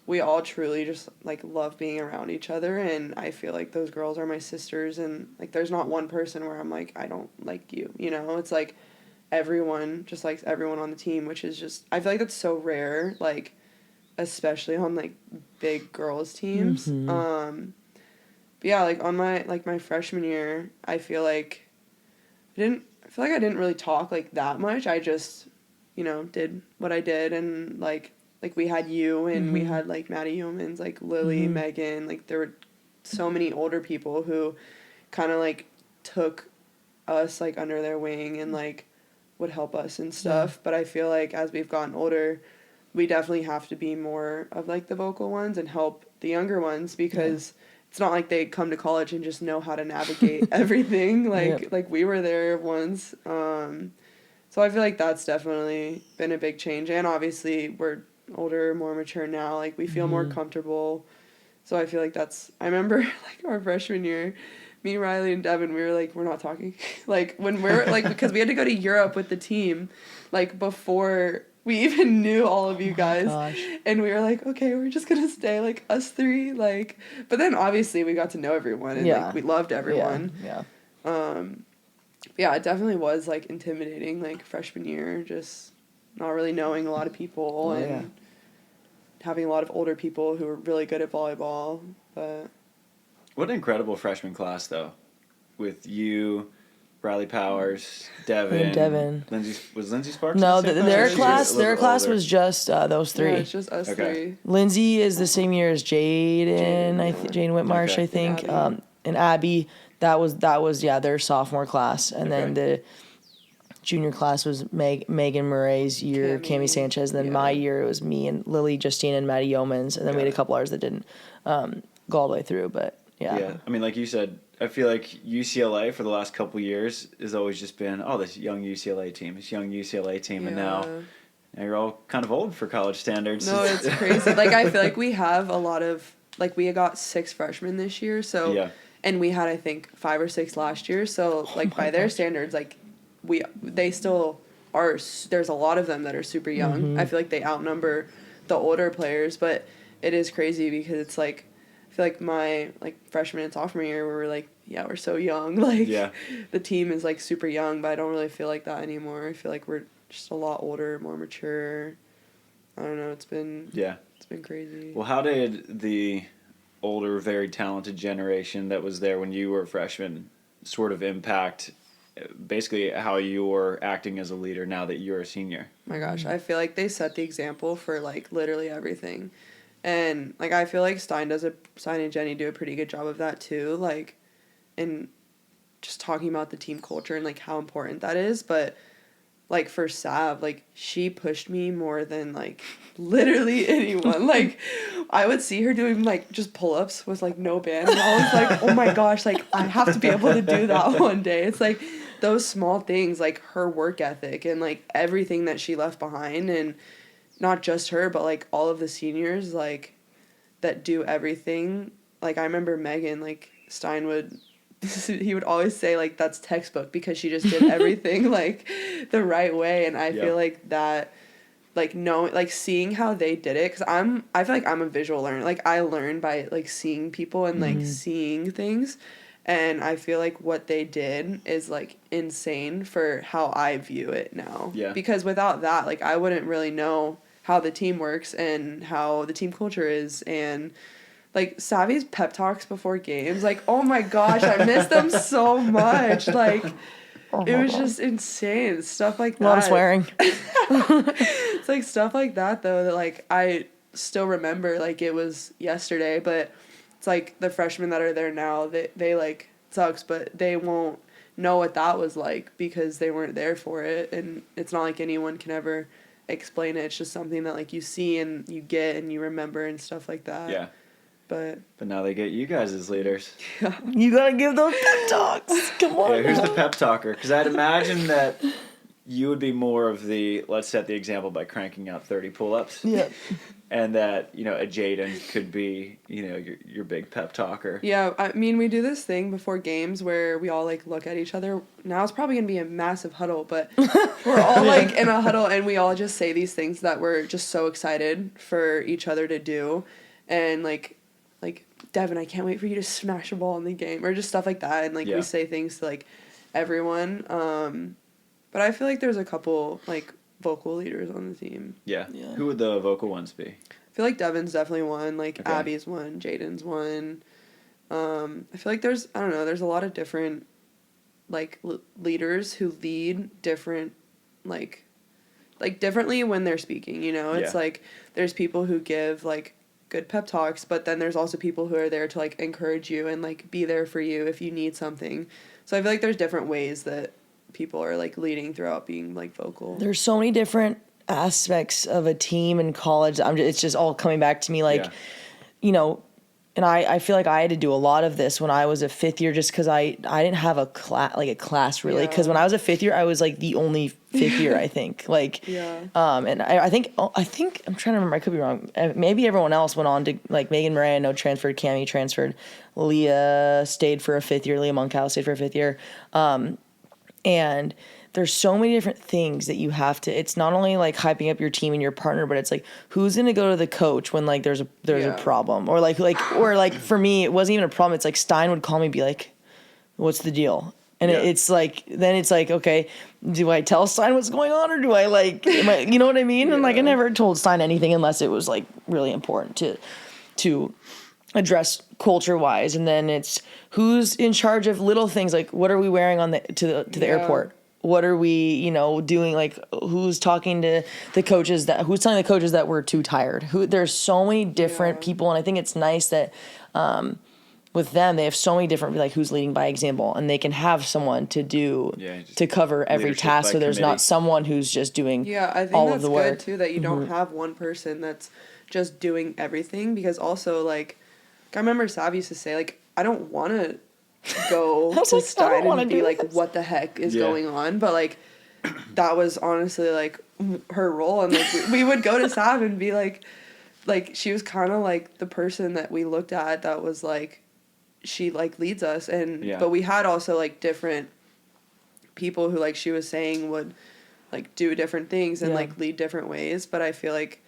we all truly just like love being around each other, and I feel like those girls are my sisters, and like there's not one person where I'm like, I don't like you, it's like everyone just likes everyone on the team, which is just, I feel like that's so rare, like especially on like big girls teams. But yeah, like on my freshman year, I feel like I didn't really talk like that much. I just, did what I did, and like we had you, and we had like Maddie Yeomans, like Lily, Megan, like there were so many older people who kind of like took us like under their wing and like would help us and stuff. But I feel like as we've gotten older, we definitely have to be more of like the vocal ones and help the younger ones, because it's not like they come to college and just know how to navigate everything. Like we were there once. So I feel like that's definitely been a big change. And obviously we're older, more mature now. Like we feel more comfortable. So I feel like I remember like our freshman year, me, Riley, and Devin, we were like, we're not talking. Like when we're like, because we had to go to Europe with the team, like before we even knew all of you guys. Gosh. And we were like, okay, we're just going to stay like us three. Like, but then obviously we got to know everyone and like we loved everyone. Yeah. Yeah, it definitely was like intimidating, like freshman year, just not really knowing a lot of people and having a lot of older people who were really good at volleyball. But what an incredible freshman class, though, with you, Riley Powers, Devin. Lindsay Sparks? No, the same their class? class older. was just those three. yeah, it's just us three. Lindsay is the same year as Jaden Whitmarsh, Okay. I think, And and Abby. That was their sophomore class, and then the junior class was Megan Murray's year, Cami Sanchez. And then my year it was me and Lily Justine and Maddie Yeomans, and then we had a couple others that didn't go all the way through. But yeah, I mean, like you said, I feel like UCLA for the last couple years has always just been this young UCLA team, and now you're all kind of old for college standards. No, it's crazy. Like I feel like we have a lot of we got 6 freshmen this year, so. Yeah. And we had, I think, 5 or 6 last year. So, like, by their standards, like, they still are, there's a lot of them that are super young. I feel like they outnumber the older players. But it is crazy because it's, like, I feel like my, like, freshman and sophomore year, we were, like, we're so young. Like, the team is, like, super young. But I don't really feel like that anymore. I feel like we're just a lot older, more mature. I don't know. It's been crazy. Well, how did the older, very talented generation that was there when you were a freshman sort of impact basically how you're acting as a leader now that you're a senior? My gosh, I feel like they set the example for like literally everything. And like I feel like Stein and Jenny do a pretty good job of that too, like in just talking about the team culture and like how important that is. But like for Sav, like she pushed me more than like literally anyone. Like I would see her doing like just pull-ups with like no band, and I was like, oh my gosh, like I have to be able to do that one day. It's like those small things, like her work ethic and like everything that she left behind, and not just her but like all of the seniors like that do everything. Like I remember Megan, like Stein would he would always say like that's textbook because she just did everything like the right way. And I feel like that like seeing how they did it, because I feel like I'm a visual learner. Like I learn by like seeing people and like seeing things, and I feel like what they did is like insane for how I view it now. Because without that, like I wouldn't really know how the team works and how the team culture is. And like Savvy's pep talks before games, like, oh my gosh, I miss them so much. Like, it was just insane. Stuff like that. A lot of swearing. It's like stuff like that, though, that like I still remember like it was yesterday. But it's like the freshmen that are there now, they like, sucks, but they won't know what that was like because they weren't there for it. And it's not like anyone can ever explain it. It's just something that like you see and you get and you remember and stuff like that. Yeah. But now they get you guys as leaders. You gotta give those pep talks. Come on. Who's the pep talker? Because I'd imagine that you would be more of the let's set the example by cranking out 30 pull-ups. Yeah. And that, a Jaden could be, your big pep talker. Yeah, I mean, we do this thing before games where we all, like, look at each other. Now it's probably going to be a massive huddle, but we're all, like, in a huddle, and we all just say these things that we're just so excited for each other to do. And, like, Devin, I can't wait for you to smash a ball in the game, or just stuff like that. And, like, we say things to, like, everyone. But I feel like there's a couple, like, vocal leaders on the team. Yeah. Who would the vocal ones be? I feel like Devin's definitely one. Like, Abby's one. Jaden's one. I feel like there's a lot of different, like, leaders who lead different, like, differently when they're speaking, It's, like, there's people who give, like, good pep talks, but then there's also people who are there to, like, encourage you and, like, be there for you if you need something. So I feel like there's different ways that people are, like, leading throughout being, like, vocal. There's so many different aspects of a team in college. It's just all coming back to me, like, and I feel like I had to do a lot of this when I was a fifth year, just because I didn't have a class really. Because when I was a fifth year, I was like the only fifth year, I think. Like, and I think I'm trying to remember. I could be wrong. Maybe everyone else went on to, like, Megan Moreno transferred, Cammie transferred, Leah stayed for a fifth year, Leah Moncal stayed for a fifth year, and there's so many different things that you have to, it's not only like hyping up your team and your partner, but it's like, who's going to go to the coach when like there's a problem, or like for me, it wasn't even a problem. It's like Stein would call me and be like, what's the deal? And it's like, then it's like, okay, do I tell Stein what's going on, or do I like, you know what I mean? And like, I never told Stein anything unless it was like really important to address culture wise. And then it's who's in charge of little things, like what are we wearing on to the airport? What are we, doing? Like, who's talking to the coaches who's telling the coaches that we're too tired? There's so many different people. And I think it's nice that, with them, they have so many different, like, who's leading by example, and they can have someone to cover every task. So there's not someone who's just doing I think all that's of the work. good too, that you don't have one person that's just doing everything, because also, like, I remember Sav used to say, like, I don't want to go to Stein and be like, what the heck is going on? But like, that was honestly like her role, and like we would go to Sav and be like she was kind of like the person that we looked at that was like, she like leads us, and but we had also like different people who, like she was saying, would like do different things and like lead different ways. But I feel like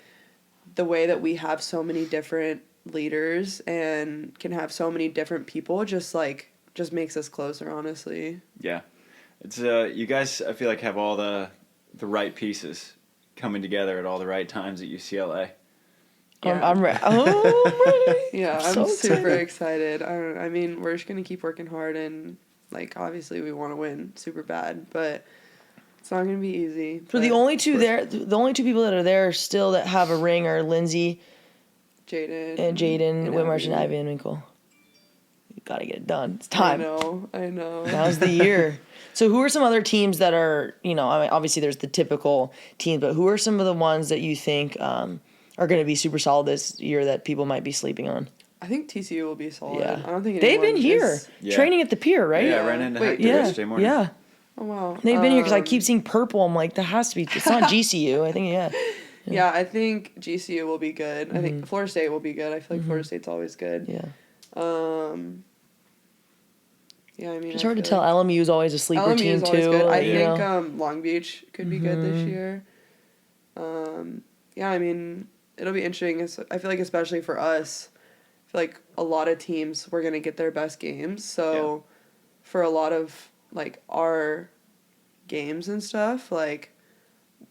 the way that we have so many different leaders and can have so many different people just makes us closer, honestly. Yeah. It's you guys, I feel like, have all the right pieces coming together at all the right times at UCLA. I'm ready. Oh, I'm ready. Yeah, I'm so super excited. I mean, we're just going to keep working hard, and like, obviously we want to win super bad, but it's not going to be easy. So the only two people that are there still that have a ring are Lindsay, Jaden, Whitmarsh, and Ivy and Winkle. You got to get it done. It's time. I know. Now's the year. So who are some other teams that are, I mean, obviously there's the typical teams, but who are some of the ones that you think are going to be super solid this year that people might be sleeping on? I think TCU will be solid. Yeah. I don't think they've been here training at the pier, right? Yeah, I ran into Hector yesterday morning. Yeah. Oh, wow. They've been here because I keep seeing purple. I'm like, that has to be. It's not GCU. I think, Yeah, I think GCU will be good. I think Florida State will be good. I feel like Florida State's always good. Yeah. Yeah, I mean, it's hard to tell. LMU is always a sleeper team too. Good. I think Long Beach could be good this year. Yeah, I mean, it'll be interesting. I feel like, especially for us, I feel like a lot of teams, we're gonna get their best games. So, for a lot of like our games and stuff, like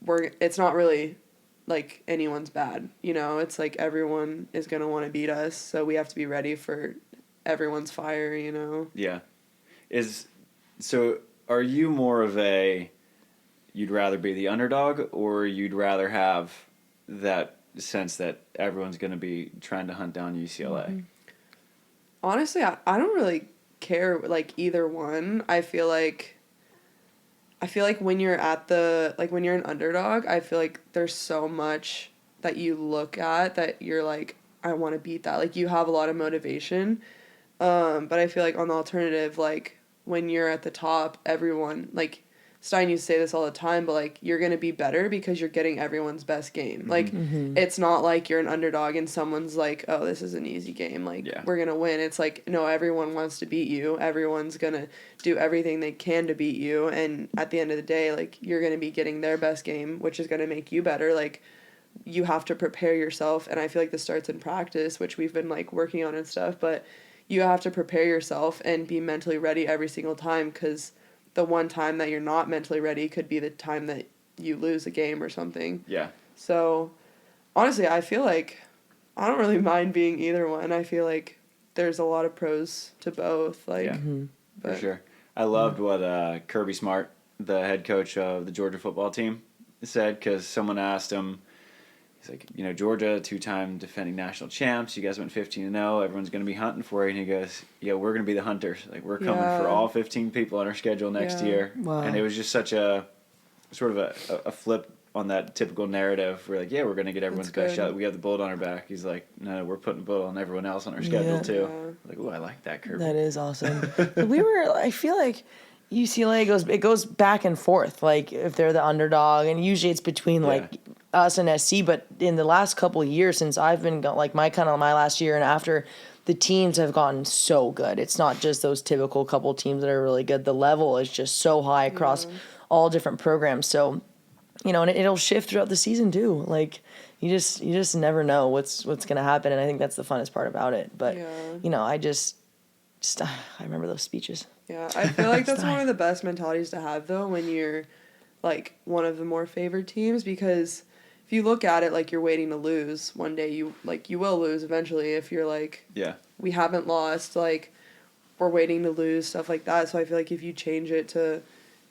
it's not really like anyone's bad. It's like everyone is gonna want to beat us, so we have to be ready for everyone's fire. Yeah. So are you more of you'd rather be the underdog, or you'd rather have that sense that everyone's going to be trying to hunt down UCLA? Honestly, I don't really care, like, either one. I feel like when you're when you're an underdog, I feel like there's so much that you look at that you're like, I want to beat that. Like, you have a lot of motivation. But I feel like on the alternative, like, when you're at the top, everyone, like, Stein used to say this all the time, but, like, you're going to be better because you're getting everyone's best game. Like, it's not like you're an underdog and someone's like, oh, this is an easy game. Like, we're going to win. It's like, no, everyone wants to beat you. Everyone's going to do everything they can to beat you. And at the end of the day, like, you're going to be getting their best game, which is going to make you better. Like, you have to prepare yourself. And I feel like this starts in practice, which we've been, like, working on and stuff. But you have to prepare yourself and be mentally ready every single time, because the one time that you're not mentally ready could be the time that you lose a game or something. Yeah. So, honestly, I feel like I don't really mind being either one. I feel like there's a lot of pros to both. Like, for sure. I loved what Kirby Smart, the head coach of the Georgia football team, said, because someone asked him, he's like, Georgia, 2-time defending national champs. You guys went 15-0. Everyone's going to be hunting for you. And he goes, yeah, we're going to be the hunters. Like, we're coming for all 15 people on our schedule next year. Wow. And it was just such a sort of a flip on that typical narrative. We're like, yeah, we're going to get everyone's best shot. We have the bullet on our back. He's like, no, we're putting the bullet on everyone else on our schedule too. Yeah. Like, oh, I like that, Kirby. That is awesome. I feel like UCLA goes back and forth. Like if they're the underdog, and usually it's between like us and SC. But in the last couple of years, since I've been like my last year and after, the teams have gotten so good. It's not just those typical couple teams that are really good. The level is just so high across all different programs. So, and it'll shift throughout the season too. Like you just never know what's gonna happen, and I think that's the funnest part about it. But I remember those speeches. Yeah, I feel like that's one of the best mentalities to have though when you're like one of the more favored teams, because if you look at it like you're waiting to lose, one day you will lose eventually if you're like, we haven't lost, like we're waiting to lose, stuff like that. So I feel like if you change it to,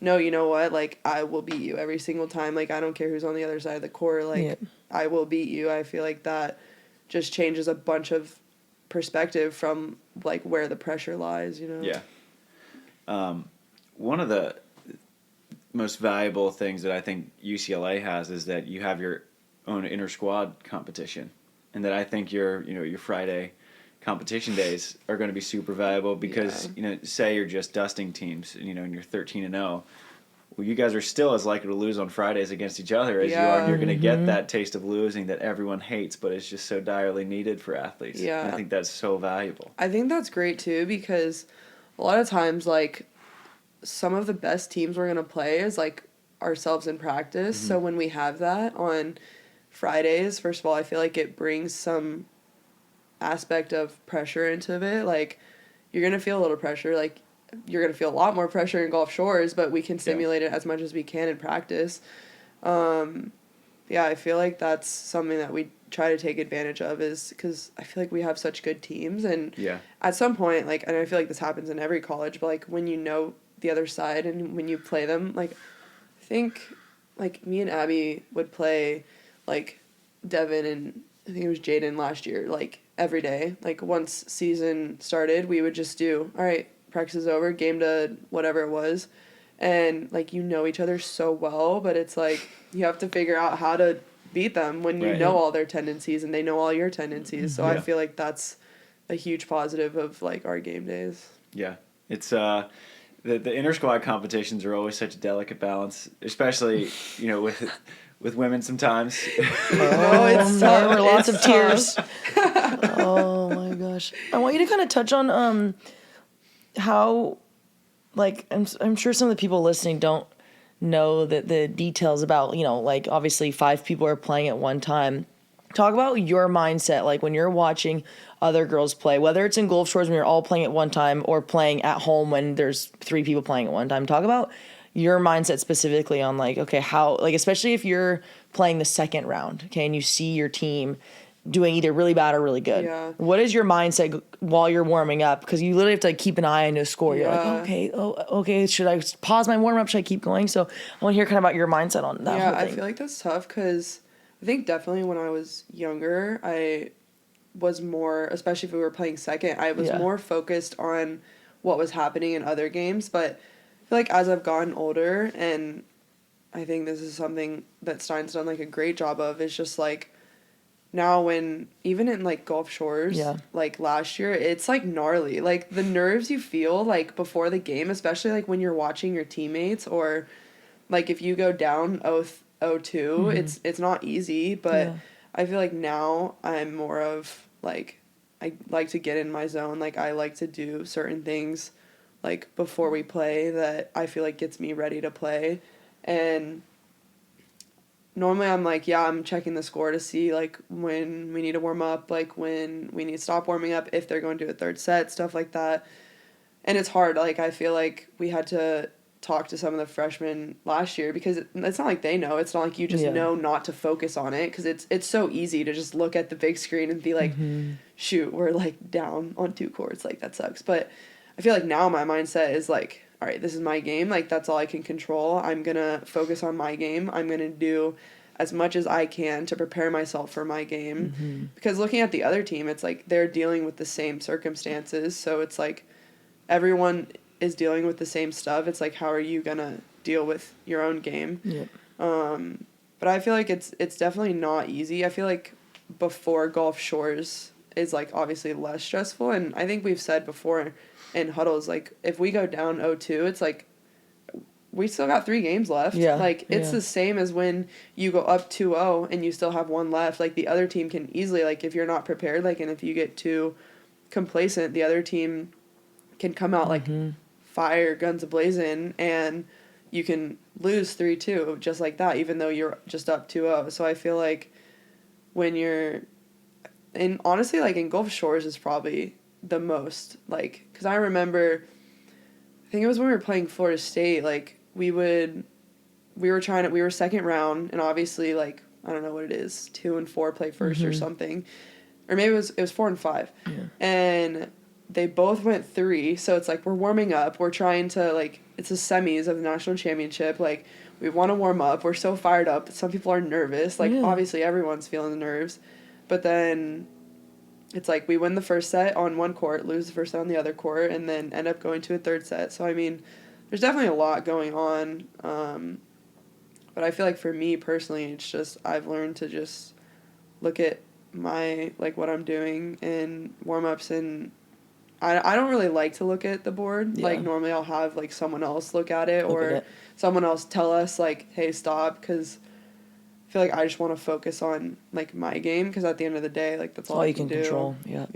no, you know what, like I will beat you every single time, like I don't care who's on the other side of the court, like I will beat you. I feel like that just changes a bunch of perspective from like where the pressure lies, One of the most valuable things that I think UCLA has is that you have your own inter-squad competition, and that I think your Friday competition days are going to be super valuable because say you're just dusting teams, and you're 13-0. Well, you guys are still as likely to lose on Fridays against each other as you are, and you're going to get that taste of losing that everyone hates, but it's just so direly needed for athletes. Yeah. And I think that's so valuable. I think that's great too, because a lot of times, like, some of the best teams we're going to play is, like, ourselves in practice. So when we have that on Fridays, first of all, I feel like it brings some aspect of pressure into it. Like, you're going to feel a little pressure. Like, you're going to feel a lot more pressure in Gulf Shores, but we can simulate it as much as we can in practice. I feel like that's something that we try to take advantage of, is because I feel like we have such good teams. And at some point, like, and I feel like this happens in every college, but, like, when you know the other side and when you play them, like, I think, like, me and Abby would play, like, Devin and I think it was Jaden last year, like, every day. Like, once season started, we would just do, all right, practice is over, game to whatever it was. And, like, each other so well, but it's, like, you have to figure out how to beat them when you know all their tendencies and they know all your tendencies. So I feel like that's a huge positive of, like, our game days. Yeah. It's, the inter-squad competitions are always such a delicate balance, especially, with women sometimes. It's there were lots of tears. Oh, my gosh. I want you to kind of touch on how, like, I'm sure some of the people listening don't know the details about, like, obviously 5 people are playing at one time. Talk about your mindset, like, when you're watching other girls play, whether it's in Gulf Shores when you're all playing at one time or playing at home when there's 3 people playing at one time. Talk about your mindset specifically on, like, okay, how, like, especially if you're playing the second round, okay, and you see your team doing either really bad or really good. Yeah. What is your mindset while you're warming up? Because you literally have to, like, keep an eye on your score. You're like, okay, should I pause my warm up? Should I keep going? So I want to hear kind of about your mindset on that whole thing. I feel like that's tough because I think definitely when I was younger, I was more, especially if we were playing second, I was more focused on what was happening in other games. But I feel like as I've gotten older, and I think this is something that Stein's done, like, a great job of, is just, like, now when, even in, like, Gulf Shores, like, last year, it's, like, gnarly. Like, the nerves you feel, like, before the game, especially, like, when you're watching your teammates, or, like, if you go down 0-2, it's not easy, but I feel like now I'm more of, like, I like to get in my zone. Like, I like to do certain things, like, before we play that I feel like gets me ready to play. And normally I'm like, I'm checking the score to see, like, when we need to warm up, like, when we need to stop warming up, if they're going to do a third set, stuff like that. And it's hard. Like, I feel like we had to talk to some of the freshmen last year because it's not like they know. It's not like you just know not to focus on it, because it's so easy to just look at the big screen and be like, shoot, we're, like, down on 2 courts. Like, that sucks. But I feel like now my mindset is, like, all right, this is my game. Like, that's all I can control. I'm going to focus on my game. I'm going to do as much as I can to prepare myself for my game. Because looking at the other team, it's like they're dealing with the same circumstances. So it's like everyone is dealing with the same stuff. It's like, how are you going to deal with your own game? But I feel like it's definitely not easy. I feel like before Gulf Shores is like obviously less stressful, and I think we've said before in huddles, like if we go down 0-2, it's like we still got 3 games left. Yeah, Like it's the same as when you go up 2-0 and you still have 1 left. Like the other team can easily, like if you're not prepared, like, and if you get too complacent, the other team can come out like fire guns a-blazing, and you can lose 3-2 just like that, even though you're just up 2-0. So I feel like when you're in, honestly, like in Gulf Shores is probably the most, like, because I remember, I think it was when we were playing Florida State, like we were second round, and obviously, like, I don't know what it is, 2 and 4 play 1st or something, or maybe it was 4 and 5, and they both went 3, so it's like we're warming up, we're trying to, like, it's the semis of the national championship, like we want to warm up, we're so fired up, some people are nervous, like obviously everyone's feeling the nerves, but then it's like we win the first set on one court, lose the first set on the other court, and then end up going to a third set. So I mean, there's definitely a lot going on, but I feel like for me personally, it's just I've learned to just look at my, like, what I'm doing in warm-ups, and I don't really like to look at the board. Like normally I'll have like someone else look at it, someone else tell us like, hey, stop, because I feel like I just want to focus on like my game, because at the end of the day, like that's all you can do. Control. Yeah.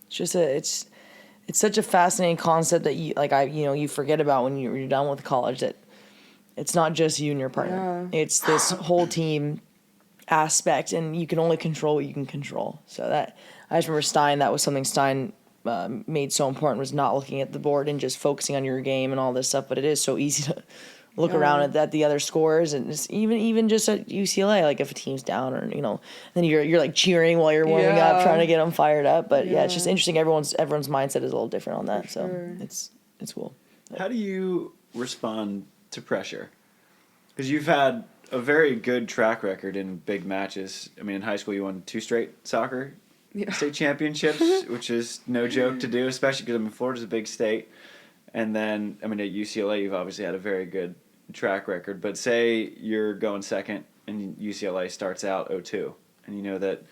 It's just it's such a fascinating concept that you forget about when you're done with college, that it's not just you and your partner. It's this whole team aspect, and you can only control what you can control. So that, I just remember that was something Stein made so important, was not looking at the board and just focusing on your game and all this stuff. But it is so easy to look around at the other scores, and it's even just at UCLA, like if a team's down, or then you're like cheering while you're warming up, trying to get them fired up. But it's just interesting. Everyone's mindset is a little different on that, so it's cool. How do you respond to pressure? Because you've had a very good track record in big matches. I mean, in high school you won 2 straight soccer state championships, which is no joke to do, especially because Florida's a big state. And then, I mean, at UCLA, you've obviously had a very good track record. But say you're going second and UCLA starts out 0-2, and you know that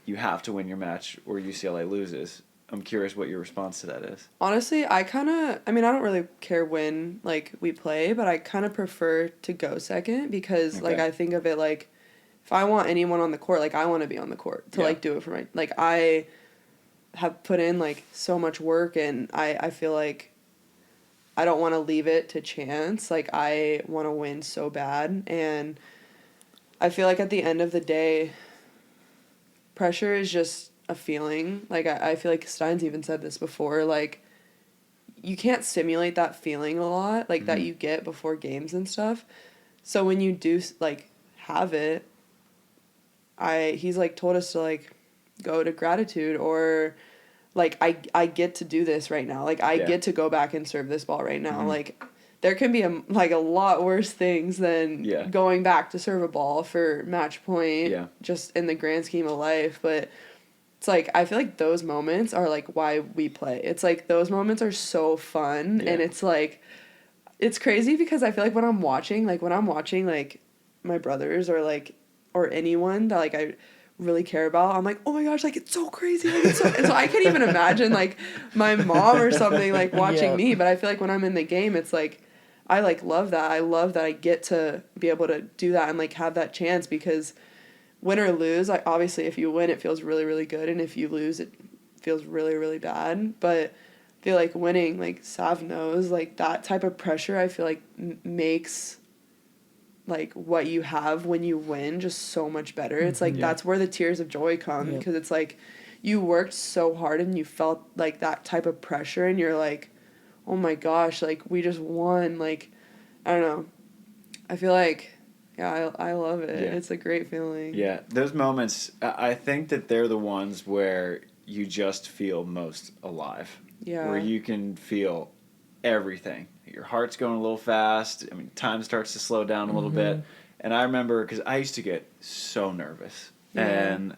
you have to win your match or UCLA loses. I'm curious what your response to that is. Honestly, I don't really care when, like, we play, but I kind of prefer to go second, because, like, I think of it like, if I want anyone on the court, like, I want to be on the court to, like, do it for my, like, I have put in, like, so much work, and I feel like I don't want to leave it to chance. Like, I want to win so bad, and I feel like at the end of the day, pressure is just a feeling. Like, I feel like Stein's even said this before, like, you can't simulate that feeling a lot, like, that you get before games and stuff. So when you do, like, have it, he's, like, told us to, like, go to gratitude, or, like, I get to do this right now. Like, I get to go back and serve this ball right now. Like, there can be, a lot worse things than going back to serve a ball for match point, just in the grand scheme of life. But it's, like, I feel like those moments are, like, why we play. It's, like, those moments are so fun, and it's, like, it's crazy, because I feel like when I'm watching, like, my brothers, or anyone that, like, I really care about, I'm like, oh my gosh, like, it's so crazy, like, and so I can't even imagine, like, my mom or something, like, watching me. But I feel like when I'm in the game, it's like, I, like, love that. I love that I get to be able to do that and, like, have that chance, because win or lose, like, obviously if you win, it feels really, really good, and if you lose, it feels really, really bad. But I feel like winning, like, Sav knows, like, that type of pressure, I feel like makes, like, what you have when you win just so much better. It's like that's where the tears of joy come, because it's like you worked so hard and you felt, like, that type of pressure, and you're like, oh my gosh, like, we just won. Like, I don't know, I feel like I love it. It's a great feeling. Those moments, I think that they're the ones where you just feel most alive, where you can feel everything. Your heart's going a little fast. I mean, time starts to slow down a little bit. And I remember, because I used to get so nervous. And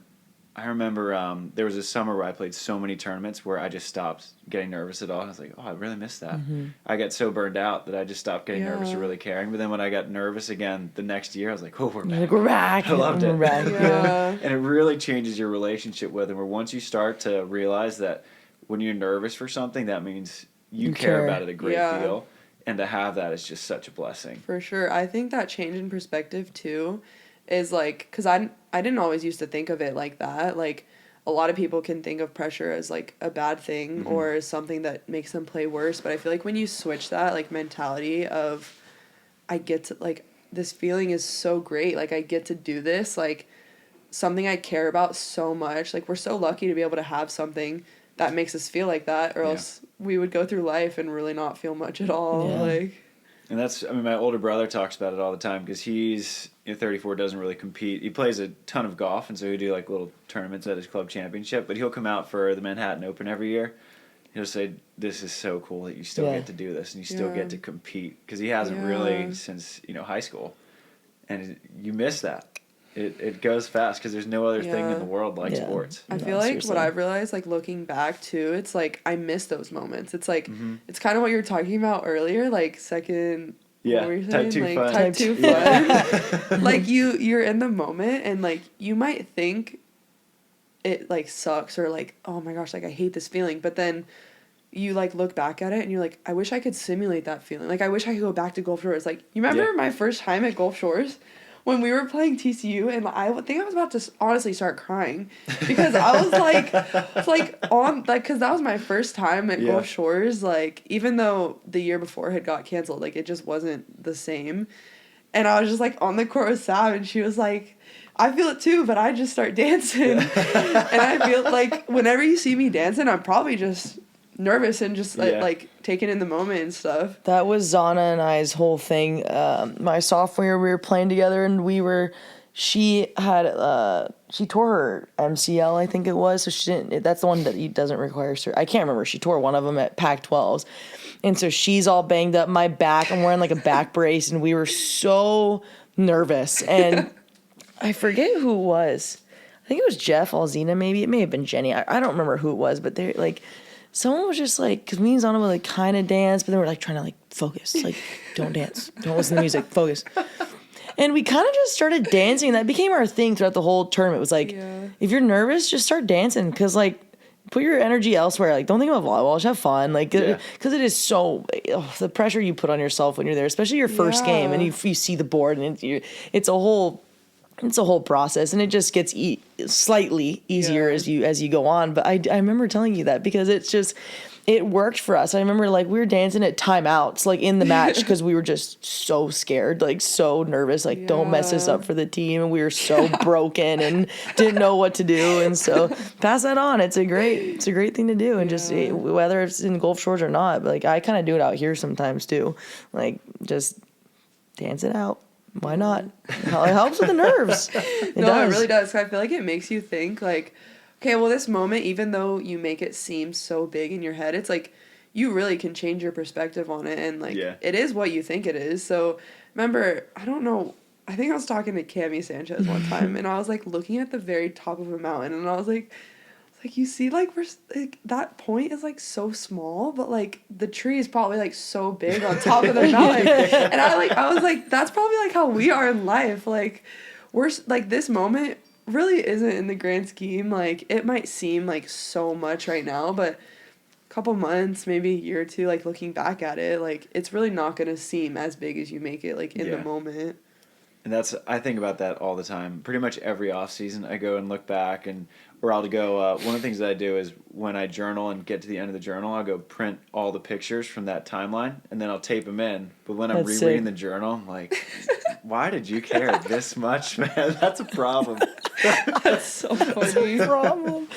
I remember there was a summer where I played so many tournaments where I just stopped getting nervous at all. I was like, oh, I really missed that. Mm-hmm. I got so burned out that I just stopped getting nervous or really caring. But then when I got nervous again the next year, I was like, oh, we're back. Like, we're back. I loved it. We're back. Yeah. And it really changes your relationship with them. Where once you start to realize that when you're nervous for something, that means you care about it a great deal. And to have that is just such a blessing. For sure. I think that change in perspective, too, is, like, because I didn't always used to think of it like that. Like, a lot of people can think of pressure as, like, a bad thing or as something that makes them play worse. But I feel like when you switch that, like, mentality of, I get to, like, this feeling is so great. Like, I get to do this. Like, something I care about so much. Like, we're so lucky to be able to have something that makes us feel like that, or else we would go through life and really not feel much at all. Yeah. Like, and that's, I mean, my older brother talks about it all the time because he's 34, doesn't really compete. He plays a ton of golf, and so he'll do like little tournaments at his club championship, but he'll come out for the Manhattan Open every year. He'll say, this is so cool that you still get to do this and you still get to compete, because he hasn't really since, high school. And you miss that. It goes fast because there's no other thing in the world like sports. I feel like what I've realized, like, looking back, too, it's, like, I miss those moments. It's, like, it's kind of what you were talking about earlier, like, second... Yeah, what were you saying? type 2 like, fun. Type 2 fun. Like, you're in the moment, and, like, you might think it, like, sucks, or, like, oh, my gosh, like, I hate this feeling, but then... you, like, look back at it, and you're like, I wish I could simulate that feeling. Like, I wish I could go back to Gulf Shores. Like, you remember my first time at Gulf Shores? When we were playing TCU, and I think I was about to honestly start crying. Because I was, because that was my first time at Gulf Shores. Like, even though the year before had got canceled, like, it just wasn't the same. And I was just, like, on the court with Sav, and she was like... I feel it too, but I just start dancing. And I feel like whenever you see me dancing, I'm probably just... nervous and just like taking in the moment and stuff. That was Zana and I's whole thing. My sophomore year, we were playing together, and she tore her MCL, I think it was, so she didn't. That's the one that doesn't require surgery. I can't remember. She tore one of them at Pac-12s, and so she's all banged up. My back, I'm wearing like a back brace, and we were so nervous. And I forget who it was. I think it was Jeff Alzina, maybe. It may have been Jenny. I don't remember who it was, but they're like. Someone was just like, because me and Zana would like kind of dance, but then we're like trying to like focus, like don't dance, don't listen to music, focus. And we kind of just started dancing, and that became our thing throughout the whole tournament. It was like, if you're nervous, just start dancing, because like put your energy elsewhere. Like don't think about volleyball, just have fun. Like because it is so the pressure you put on yourself when you're there, especially your first game, and you see the board, and it's a whole process, and it just gets slightly easier as you go on. But I remember telling you that because it worked for us. I remember like we were dancing at timeouts, like in the match, because we were just so scared, like so nervous, like don't mess this up for the team, and we were so broken and didn't know what to do. And so pass that on. It's a great thing to do, and just whether it's in Gulf Shores or not. But like I kind of do it out here sometimes too, like just dance it out. Why not? It helps with the nerves. It really does. I feel like it makes you think, like, okay, well, this moment, even though you make it seem so big in your head, it's like you really can change your perspective on it, and like it is what you think it is. So remember, I don't know, I think I was talking to Cami Sanchez one time, and I was like looking at the very top of a mountain, and I was like you see, like we're like that point is like so small, but like the tree is probably like so big on top of the mountain. And I was like, that's probably like how we are in life. Like we're like this moment really isn't in the grand scheme. Like it might seem like so much right now, but a couple months, maybe a year or two, like looking back at it, like it's really not gonna seem as big as you make it like in the moment. And I think about that all the time. Pretty much every off season, I go and look back, or I'll go. One of the things that I do is when I journal and get to the end of the journal, I'll go print all the pictures from that timeline, and then I'll tape them in. But when I'm rereading the journal, I'm like, why did you care this much, man? That's a problem. That's so funny. That's a problem.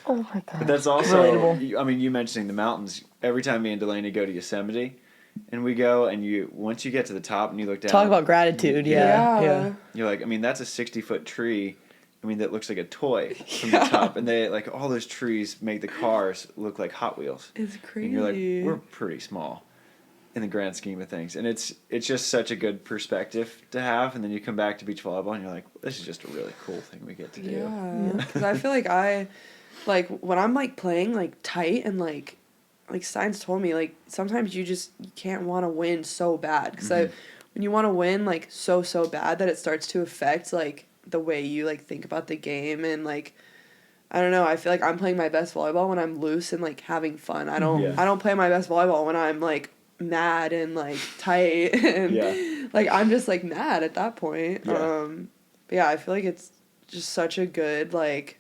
Oh my god. But that's also relatable. I mean, you mentioning the mountains. Every time me and Delaney go to Yosemite. And we go, and once you get to the top and you look down. Talk about gratitude, yeah. You're like, I mean, that's a 60-foot tree. I mean, that looks like a toy from the top. And they, like, all those trees make the cars look like Hot Wheels. It's crazy. And you're like, we're pretty small. in the grand scheme of things. And it's just such a good perspective to have. And then you come back to beach volleyball and you're like, this is just a really cool thing we get to do. Yeah. Because I feel like when I'm, like, playing, like, tight and, like Steins told me, like, sometimes you can't want to win so bad. Because when you want to win, like, so bad that it starts to affect, like, the way you, like, think about the game. And, like, I don't know, I feel like I'm playing my best volleyball when I'm loose and, like, having fun. I don't play my best volleyball when I'm, like, mad and, like, tight. And, like, I'm just, like, mad at that point. Yeah. But yeah, I feel like it's just such a good, like,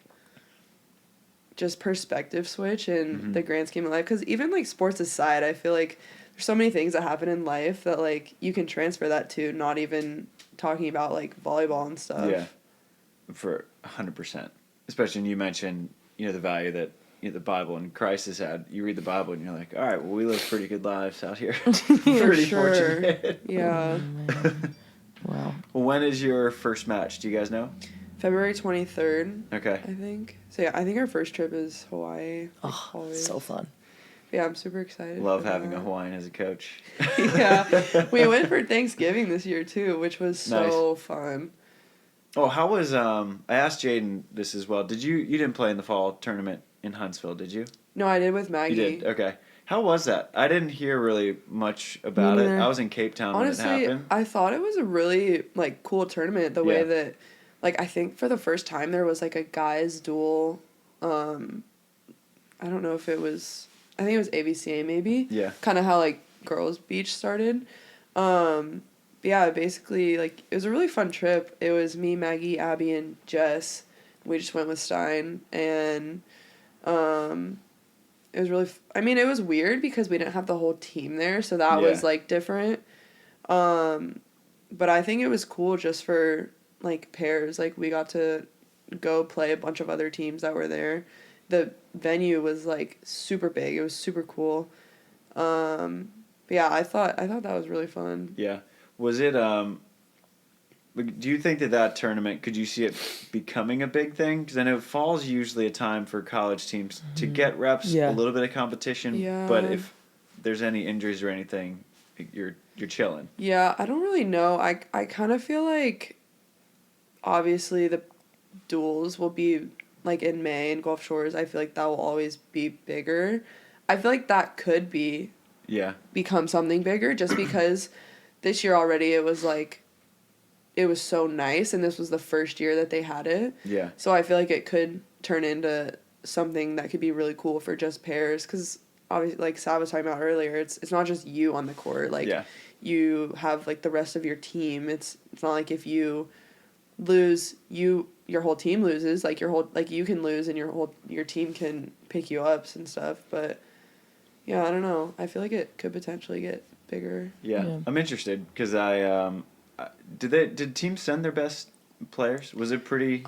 just perspective switch in the grand scheme of life. Because even, like, sports aside, I feel like there's so many things that happen in life that, like, you can transfer that to, not even talking about, like, volleyball and stuff. Yeah, for 100%. Especially when you mentioned, the value that the Bible and Christ has had. You read the Bible and you're like, all right, well, we live pretty good lives out here. Pretty fortunate. Yeah. Oh, wow. Well, when is your first match? Do you guys know? February 23rd. Okay. I think. So yeah, I think our first trip is Hawaii. Oh, always. so fun. Yeah, I'm super excited. Love having a Hawaiian as a coach. Yeah. We went for Thanksgiving this year too, which was so fun. Oh, how was I asked Jaden this as well. You didn't play in the fall tournament in Huntsville, did you? No, I did with Maggie. You did. Okay. How was that? I didn't hear really much about it. I was in Cape Town Honestly, when it happened. I thought it was a really, like, cool tournament the way that, like, I think for the first time there was, like, a guys duel. I don't know if it was, I think it was AVCA maybe. Yeah. Kind of how, like, girls beach started. But yeah, basically, like, it was a really fun trip. It was me, Maggie, Abby, and Jess. We just went with Stein, and it was really, it was weird because we didn't have the whole team there, so that was, like, different. But I think it was cool just for, like, pairs. Like, we got to go play a bunch of other teams that were there. The venue was, like, super big. It was super cool. But yeah, I thought that was really fun. Yeah. Was it, do you think that tournament, could you see it becoming a big thing? Because I know fall's usually a time for college teams to get reps, a little bit of competition, but if there's any injuries or anything, you're chilling. Yeah, I don't really know. I kind of feel like, obviously, the duels will be, like, in May in Gulf Shores. I feel like that will always be bigger. I feel like that could become something bigger just because this year already it was, like, it was so nice, and this was the first year that they had it. Yeah. So I feel like it could turn into something that could be really cool for just pairs, because obviously, like Sav was talking about earlier, it's not just you on the court. Like, you have, like, the rest of your team. It's not like if you lose, your whole team loses. Like, you can lose and your team can pick you up and stuff. But yeah, I don't know. I feel like it could potentially get bigger. Yeah. I'm interested because did teams send their best players? Was it pretty?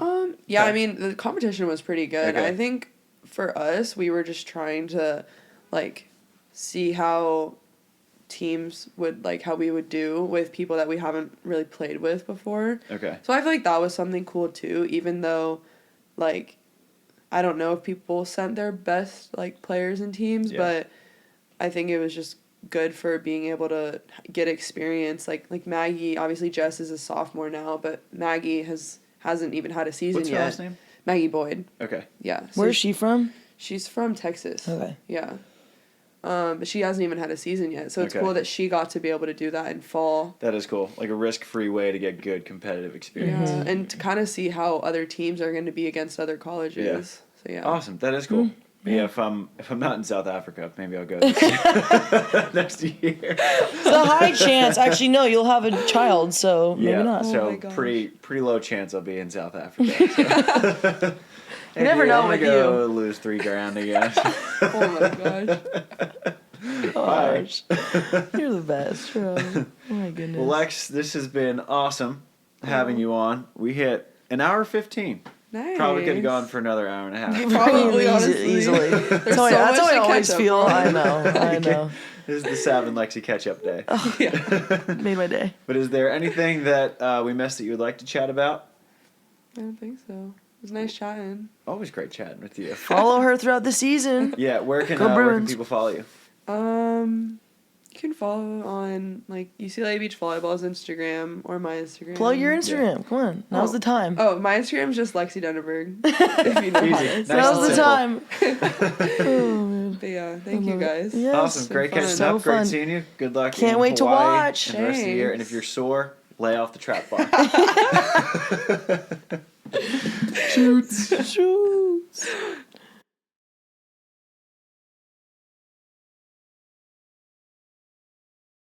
Yeah, tough? The competition was pretty good. Okay. I think for us, we were just trying to, like, see how teams would, like, how we would do with people that we haven't really played with before. Okay. So I feel like that was something cool too, even though, like, I don't know if people sent their best, like, players and teams, but I think it was just good for being able to get experience. Like Maggie, obviously Jess is a sophomore now, but Maggie hasn't even had a season yet. What's her last name? Maggie Boyd. Okay. Yeah. So where's she from? She's from Texas. Okay. Yeah. But she hasn't even had a season yet, so it's cool that she got to be able to do that in fall. That is cool. Like a risk-free way to get good competitive experience. Yeah, and to kind of see how other teams are going to be against other colleges. Yeah. So yeah. Awesome. That is cool. Yeah, if I'm not in South Africa, maybe I'll go next year. It's a high chance. Actually, no, you'll have a child, so maybe not. So pretty low chance I'll be in South Africa. So. You never know with you. I'm gonna go lose $3,000 again. Oh my gosh. You're the best. Oh my goodness. Well, Lex, this has been awesome having you on. We hit an hour 15. Nice. Probably could have gone for another hour and a half. Probably, easily. That's how I always feel. I know. This is the Sav and Lexy catch-up day. Oh, yeah. Made my day. But is there anything that we missed that you would like to chat about? I don't think so. It was nice chatting. Always great chatting with you. Follow her throughout the season. Yeah, where can people follow you? You can follow on like UCLA Beach Volleyball's Instagram or my Instagram. Plug your Instagram. Come on. Now's the time. Oh, my Instagram's just Lexy Denaburg. If you know Easy. mine. Nice Now's and the simple. time. Oh, man. But yeah, thank you guys. Yes. Awesome. Great fun. catching So up. Great fun. seeing you. Good luck. Can't in wait to Hawaii watch. And the rest of the year. And Thanks. if you're sore, lay off the trap bar. Shoots.